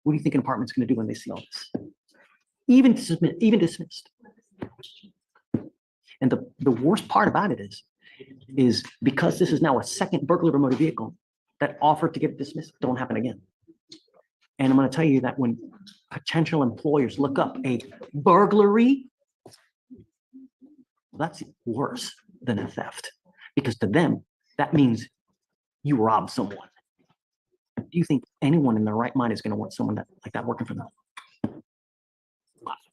Speaker 3: What do you think an apartment's going to do when they see all this? Even dismissed. And the worst part about it is because this is now a second burglary motor vehicle, that offer to get it dismissed don't happen again. And I'm going to tell you that when potential employers look up a burglary, that's worse than a theft, because to them, that means you robbed someone. Do you think anyone in their right mind is going to want someone like that working for them?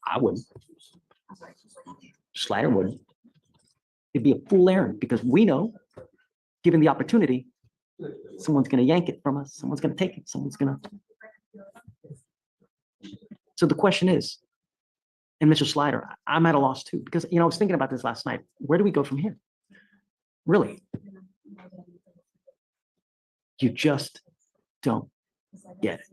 Speaker 3: I wouldn't. Slider wouldn't. It'd be a fool errand because we know, given the opportunity, someone's going to yank it from us. Someone's going to take it. Someone's going to. So the question is, and Mr. Slider, I'm at a loss too, because, I was thinking about this last night. Where do we go from here? Really? You just don't get it.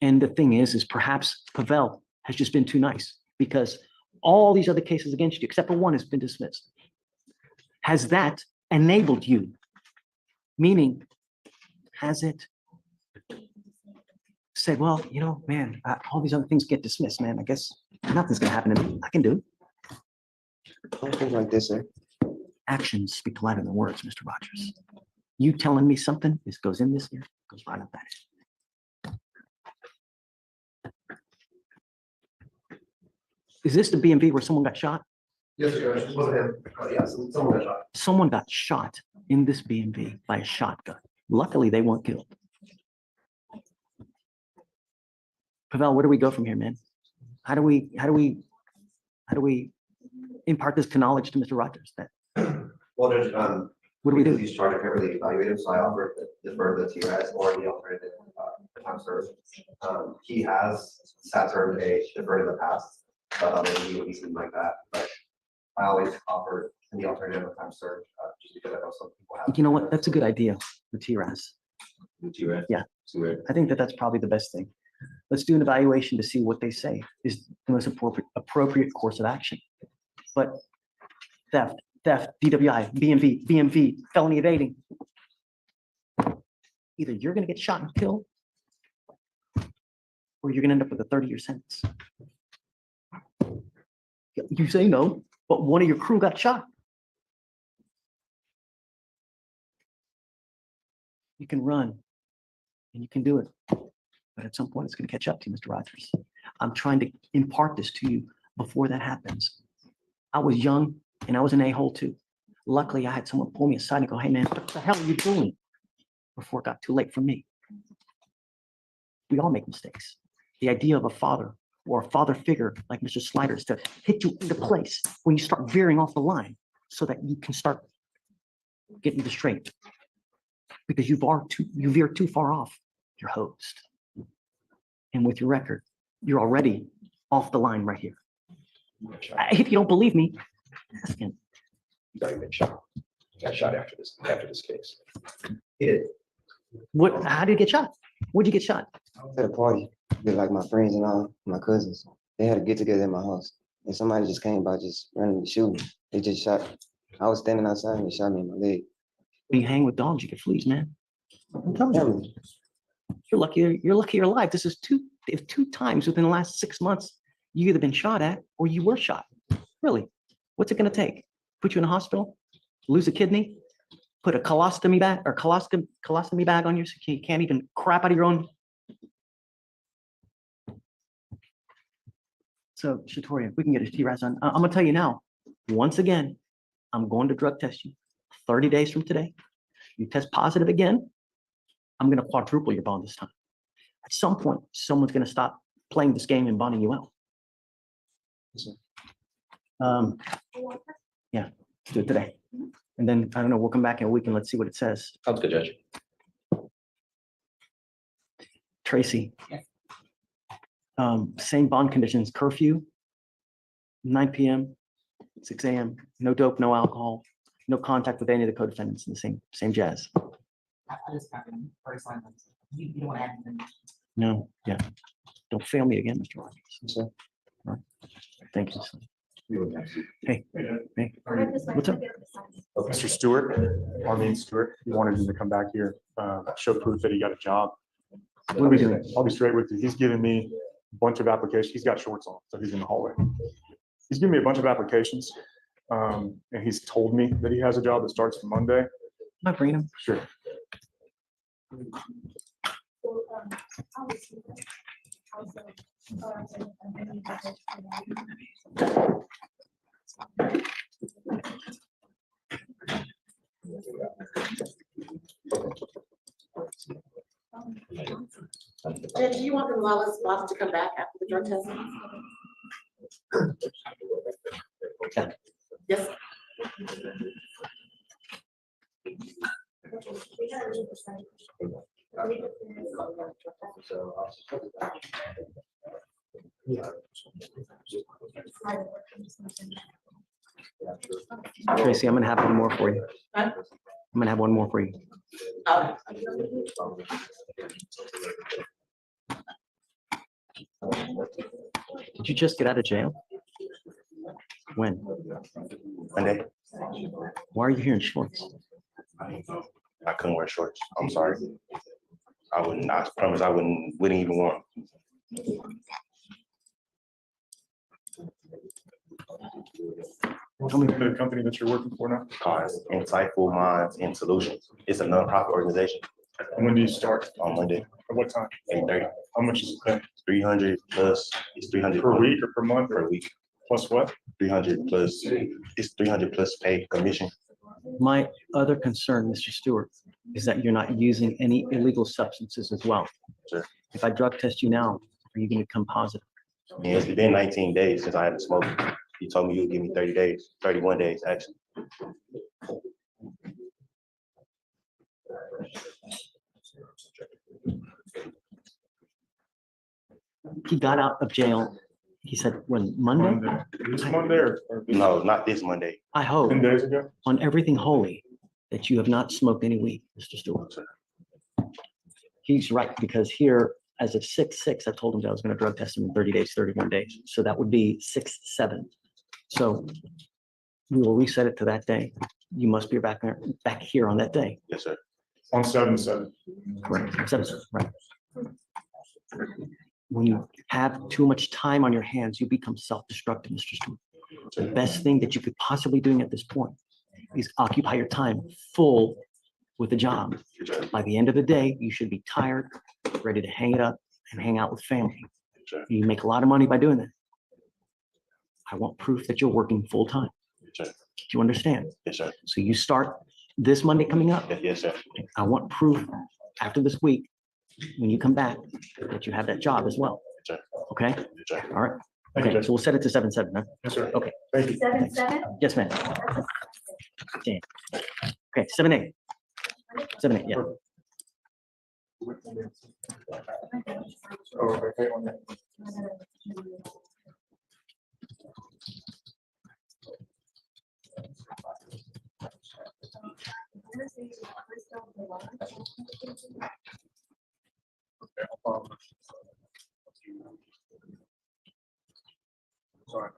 Speaker 3: And the thing is perhaps Pavel has just been too nice because all these other cases against you, except for one, has been dismissed. Has that enabled you? Meaning, has it said, well, you know, man, all these other things get dismissed, man. I guess nothing's gonna happen to me. I can do.
Speaker 17: Things like this, sir.
Speaker 3: Actions speak louder than words, Mr. Rogers. You telling me something, this goes in this ear, goes right up that ear. Is this the BMV where someone got shot?
Speaker 16: Yes, sir. It wasn't him. Yeah, someone got shot.
Speaker 3: Someone got shot in this BMV by a shotgun. Luckily, they weren't killed. Pavel, where do we go from here, man? How do we impart this knowledge to Mr. Rogers?
Speaker 16: Well, Judge,
Speaker 3: What do we do?
Speaker 16: he's charged and heavily evaluated, so I offered to defer the TRS or the alternative time served. He has sat served a deferred in the past, but maybe he would be something like that. But I always offer the alternative of time served, just because I know some people have.
Speaker 3: You know what? That's a good idea, the TRAS.
Speaker 12: TRAS?
Speaker 3: Yeah, I think that's probably the best thing. Let's do an evaluation to see what they say is the most appropriate course of action. But theft, DWI, BMV, felony evading. Either you're going to get shot and killed, or you're going to end up with a 30-year sentence. You say no, but one of your crew got shot. You can run, and you can do it. But at some point, it's going to catch up to you, Mr. Rogers. I'm trying to impart this to you before that happens. I was young, and I was an a-hole too. Luckily, I had someone pull me aside and go, hey, man, what the hell are you doing? Before it got too late for me. We all make mistakes. The idea of a father or a father figure like Mr. Slider is to hit you into place when you start veering off the line so that you can start getting the straight. Because you veer too far off your host. And with your record, you're already off the line right here. If you don't believe me, ask him.
Speaker 11: He's already been shot. He got shot after this case.
Speaker 16: He did.
Speaker 3: What? How did you get shot? Where'd you get shot?
Speaker 17: I was at a party with like my friends and all, my cousins. They had a get together at my house. And somebody just came by just randomly shooting. They just shot. I was standing outside and they shot me in my leg.
Speaker 3: When you hang with dogs, you get fleas, man. I'm telling you. You're lucky you're alive. This is two times within the last 6 months you either been shot at or you were shot. Really? What's it gonna take? Put you in a hospital? Lose a kidney? Put a colostomy bag on you so you can't even crap out of your own. So, Shatoria, if we can get a TRAS on, I'm gonna tell you now, once again, I'm going to drug test you 30 days from today. You test positive again, I'm gonna quadruple your bond this time. At some point, someone's gonna stop playing this game and bonding you out. Yeah, let's do it today. And then, I don't know, we'll come back in a week and let's see what it says.
Speaker 8: Sounds good, Judge.
Speaker 3: Tracy. Same bond conditions, curfew, 9 p.m., 6 a.m., no dope, no alcohol, no contact with any of the co-defendants in the same jazz.
Speaker 13: I just got them first line. You don't want to add them.
Speaker 3: No, yeah. Don't fail me again, Mr. Rogers. All right. Thank you. Hey, what's up?
Speaker 10: Mr. Stewart, Armin Stewart, he wanted him to come back here, show proof that he got a job.
Speaker 3: What are we doing?
Speaker 10: I'll be straight with you. He's given me a bunch of applications. He's got shorts on, so he's in the hallway. He's given me a bunch of applications, and he's told me that he has a job that starts on Monday.
Speaker 3: Am I bringing him?
Speaker 10: Sure.
Speaker 13: Judge, do you want the Wallace boss to come back after the drug test? Yes.
Speaker 3: Tracy, I'm gonna have one more for you.
Speaker 13: Huh?
Speaker 3: I'm gonna have one more for you.
Speaker 13: Oh.
Speaker 3: Did you just get out of jail? When?
Speaker 11: Monday.
Speaker 3: Why are you here in shorts?
Speaker 11: I couldn't wear shorts. I'm sorry. I would not, I promise I wouldn't even want.
Speaker 6: Tell me the company that you're working for now.
Speaker 11: Cause Insightful Minds and Solutions. It's a nonprofit organization.
Speaker 6: And when do you start?
Speaker 11: On Monday.
Speaker 6: At what time?
Speaker 11: 8:30.
Speaker 6: How much is it?
Speaker 11: 300 plus, it's 300.
Speaker 6: Per week or per month?
Speaker 11: Per week.
Speaker 6: Plus what?
Speaker 11: 300 plus, it's 300 plus pay commission.
Speaker 3: My other concern, Mr. Stewart, is that you're not using any illegal substances as well.
Speaker 11: Sure.
Speaker 3: If I drug test you now, are you going to come positive?
Speaker 11: Yeah, it's been 19 days since I haven't smoked. You told me you would give me 30 days, 31 days, actually.
Speaker 3: He got out of jail, he said, when, Monday?
Speaker 6: This Monday or?
Speaker 11: No, not this Monday.
Speaker 3: I hope
Speaker 6: 10 days ago?
Speaker 3: on everything holy that you have not smoked any weed, Mr. Stewart. He's right, because here, as of 6/6, I told him that I was going to drug test him in 30 days, 31 days. So that would be 6/7. So we will reset it to that day. You must be back there, back here on that day.
Speaker 11: Yes, sir.
Speaker 6: On 7/7.
Speaker 3: Correct. 7/7, right. When you have too much time on your hands, you become self-destructive, Mr. Stewart. The best thing that you could possibly do at this point is occupy your time full with a job. By the end of the day, you should be tired, ready to hang it up and hang out with family. You make a lot of money by doing that. I want proof that you're working full time. Do you understand?
Speaker 11: Yes, sir.
Speaker 3: So you start this Monday coming up.
Speaker 11: Yes, sir.
Speaker 3: I want proof after this week, when you come back, that you have that job as well.
Speaker 11: Yes, sir.
Speaker 3: Okay?
Speaker 11: Yes, sir.
Speaker 3: All right.
Speaker 6: Thank you,
Speaker 3: Okay,
Speaker 6: Judge.
Speaker 3: so we'll set it to 7/7, huh?
Speaker 6: Yes, sir.
Speaker 3: Okay.
Speaker 6: Thank you.
Speaker 2: 7/7?
Speaker 3: Yes, ma'am. Damn. Okay, 7/8. 7/8, yeah.
Speaker 6: Oh, okay. Sorry.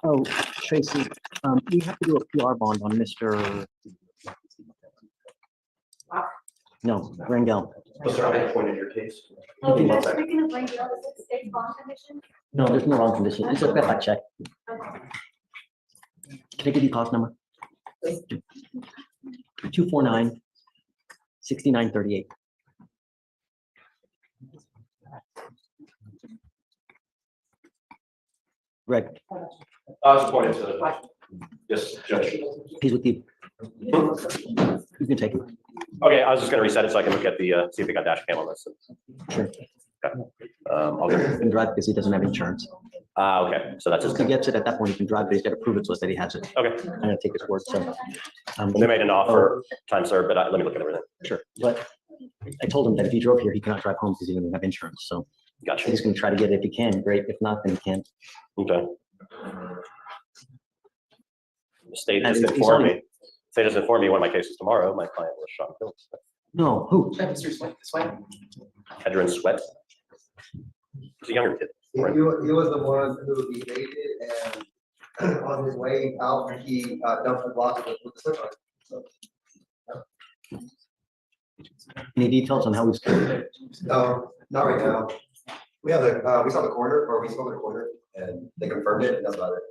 Speaker 3: Oh, Tracy, we have to do a PR bond on Mr. No, Rangel.
Speaker 11: Sir, I appointed your case.
Speaker 2: Oh, yes, we're gonna bring you up to the state bond commission.
Speaker 3: No, there's no wrong condition. It's a fact check. Can I give you cost number? 249-6938. Greg,
Speaker 11: I was appointed to, yes, Judge.
Speaker 3: he's with you. You can take it.
Speaker 11: Okay, I was just gonna reset it so I can look at the, see if they got dash cam on this.
Speaker 3: Sure.
Speaker 11: Okay. I'll get
Speaker 3: He can drive because he doesn't have insurance.
Speaker 11: okay, so that's
Speaker 3: If
Speaker 11: just
Speaker 3: he
Speaker 11: gonna,
Speaker 3: gets it at that point, he can drive, but he's got to prove it to us that he has it.
Speaker 11: okay.
Speaker 3: I'm gonna take his word, so.
Speaker 11: They made an offer, time served, but let me look at everything.
Speaker 3: Sure, but I told him that if he drove here, he cannot drive home because he doesn't have insurance, so
Speaker 11: Gotcha.
Speaker 3: he's gonna try to get it if he can, great, if not, then he can't.
Speaker 11: Okay. The state
Speaker 3: And
Speaker 11: just
Speaker 3: he's
Speaker 11: informed
Speaker 3: only-
Speaker 11: me, state just informed me one of my cases tomorrow, my client was shot and killed.
Speaker 3: No, who?
Speaker 13: Mr. Sweat.
Speaker 11: Hedron Sweat. He's a younger kid.
Speaker 16: He was the one who evaded and on his way out, he dumped the block with the slip on. So,
Speaker 3: Any details on how he's killed?
Speaker 16: no, not right now. We have we saw the coroner, or we spoke to the coroner, and they confirmed it, and that's about it.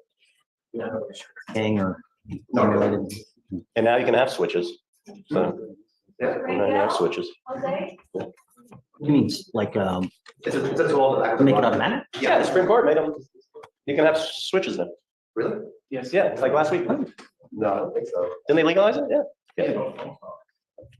Speaker 3: Gang or?
Speaker 16: No,
Speaker 3: related?
Speaker 11: And now you can have switches. So,
Speaker 16: Yeah.
Speaker 11: and then you have switches.
Speaker 2: Jose?
Speaker 3: What do you mean, like,
Speaker 11: It's a tool that.
Speaker 3: make it automatic?
Speaker 11: Yeah, the Supreme Court made them, you can have switches in.
Speaker 16: Really?
Speaker 11: Yes, yeah, like last week.
Speaker 16: No, I don't think so.
Speaker 11: Didn't they legalize it? Yeah.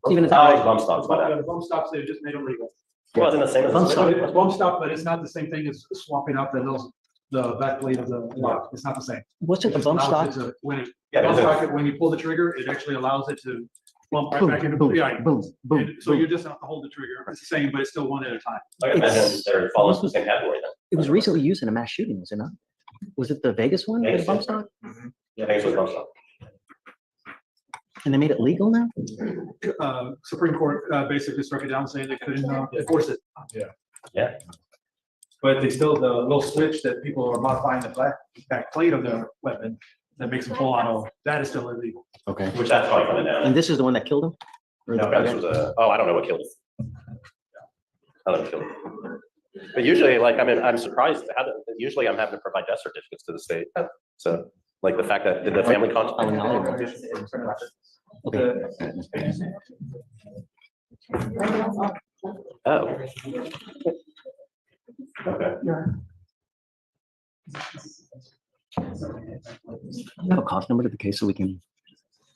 Speaker 3: Even if
Speaker 11: Oh, bump stops, my bad.
Speaker 10: Bump stops, they just made them legal.
Speaker 11: Well, it's in the same as.
Speaker 3: Bump stop.
Speaker 10: It's bump stop, but it's not the same thing as swapping out the back blade of the lock. It's not the same.
Speaker 3: What's it, the
Speaker 10: Just
Speaker 3: bump
Speaker 10: allows
Speaker 3: stock?
Speaker 10: it to- When it,
Speaker 11: Yeah,
Speaker 10: bump
Speaker 11: there's a-
Speaker 10: stock, when you pull the trigger, it actually allows it to bump right
Speaker 3: Boom,
Speaker 10: back into.
Speaker 3: boom,
Speaker 10: Yeah.
Speaker 3: boom, boom,
Speaker 10: And So
Speaker 3: boom.
Speaker 10: you just have to hold the trigger. It's the same, but it's still one at a time.
Speaker 11: I imagine they're following the same category then.
Speaker 3: It was recently used in a mass shooting, was it not? Was it the Vegas one, with the bump stock?
Speaker 11: Yeah, I think it was bump stop.
Speaker 3: And they made it legal now?
Speaker 10: Supreme Court basically struck it down saying they couldn't enforce it.
Speaker 11: Yeah.
Speaker 10: But they still, the little switch that people are modifying the back plate of their weapon that makes them pull auto, that is still illegal.
Speaker 3: Okay.
Speaker 11: Which that's probably coming down.
Speaker 3: And this is the one that killed him? Or
Speaker 11: No,
Speaker 3: the-
Speaker 11: this was I don't know what killed him. I don't know what killed him. But usually, like, I mean, I'm surprised, usually I'm having to provide death certificates to the state. So, like, the fact that, did the family
Speaker 3: Oh,
Speaker 11: contact?
Speaker 3: no. Okay.
Speaker 11: Oh. Okay.
Speaker 3: You have a cost number to the case so we can.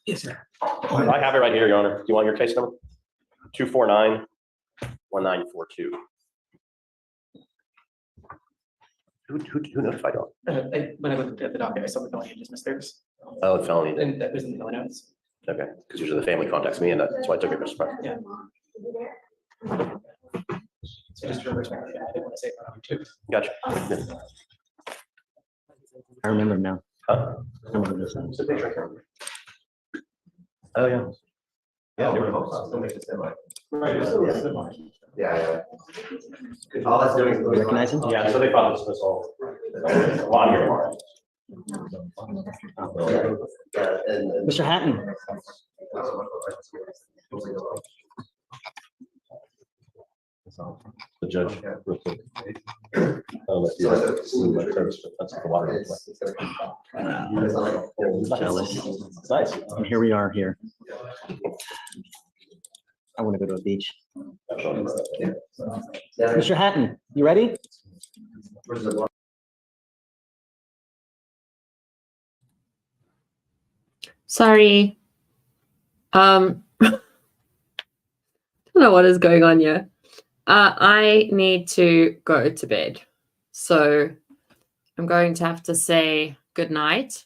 Speaker 10: Yes, sir.
Speaker 11: I have it right here, Your Honor. Do you want your case number? 249-1942. Who notified you?
Speaker 5: When I looked at the docket, I saw the felony had dismissed theirs,
Speaker 11: Oh, the felony.
Speaker 5: and that was in the felony notes.
Speaker 11: Okay, because usually the family contacts me and that's why I took it by surprise.
Speaker 5: Yeah. So just for perspective, I didn't want to say it too.
Speaker 11: Gotcha.
Speaker 3: I remember now.
Speaker 11: Huh?
Speaker 3: I remember this now.
Speaker 11: Oh, yeah.
Speaker 16: Yeah, they were both. Still makes it semi.
Speaker 10: Right, it's still a semi.
Speaker 16: Yeah. All that's doing is.
Speaker 3: You recognize him?
Speaker 11: Yeah, so they filed dismissal. Well, I'm here tomorrow.
Speaker 3: Mr. Hatton,
Speaker 11: The judge. Real quick. If you have to see my terms, but that's the water.
Speaker 3: jealous.
Speaker 11: Nice.
Speaker 3: And here we are here. I want to go to a beach. Mr. Hatton, you ready?
Speaker 1: Sorry. Don't know what is going on here. I need to go to bed. So I'm going to have to say good night.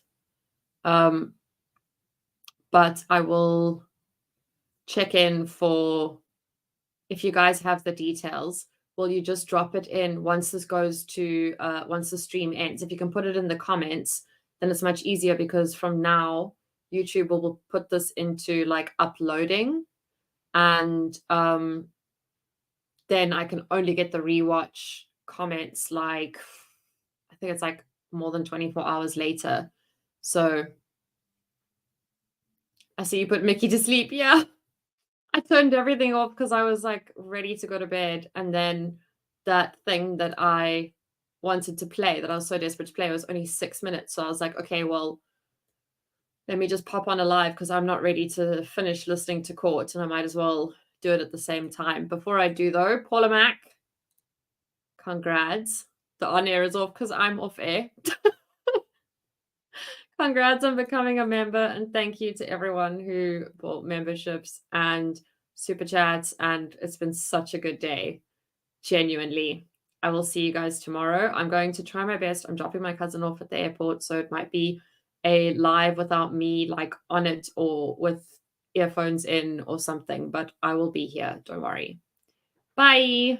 Speaker 1: But I will check in for if you guys have the details. Will you just drop it in once this goes to once the stream ends? If you can put it in the comments, then it's much easier because from now YouTube will put this into like uploading, and then I can only get the rewatch comments like I think it's like more than 24 hours later. So I see you put Mickey to sleep. Yeah. I turned everything off because I was like ready to go to bed. And then that thing that I wanted to play, that I was so desperate to play, was only 6 minutes. So I was like, okay, well, let me just pop on a live because I'm not ready to finish listening to court and I might as well do it at the same time. Before I do though, Paula Mac, congrats. The on air is off because I'm off air. Congrats on becoming a member, and thank you to everyone who bought memberships and super chats, and it's been such a good day. Genuinely. I will see you guys tomorrow. I'm going to try my best. I'm dropping my cousin off at the airport, so it might be a live without me like on it or with earphones in or something, but I will be here. Don't worry. Bye.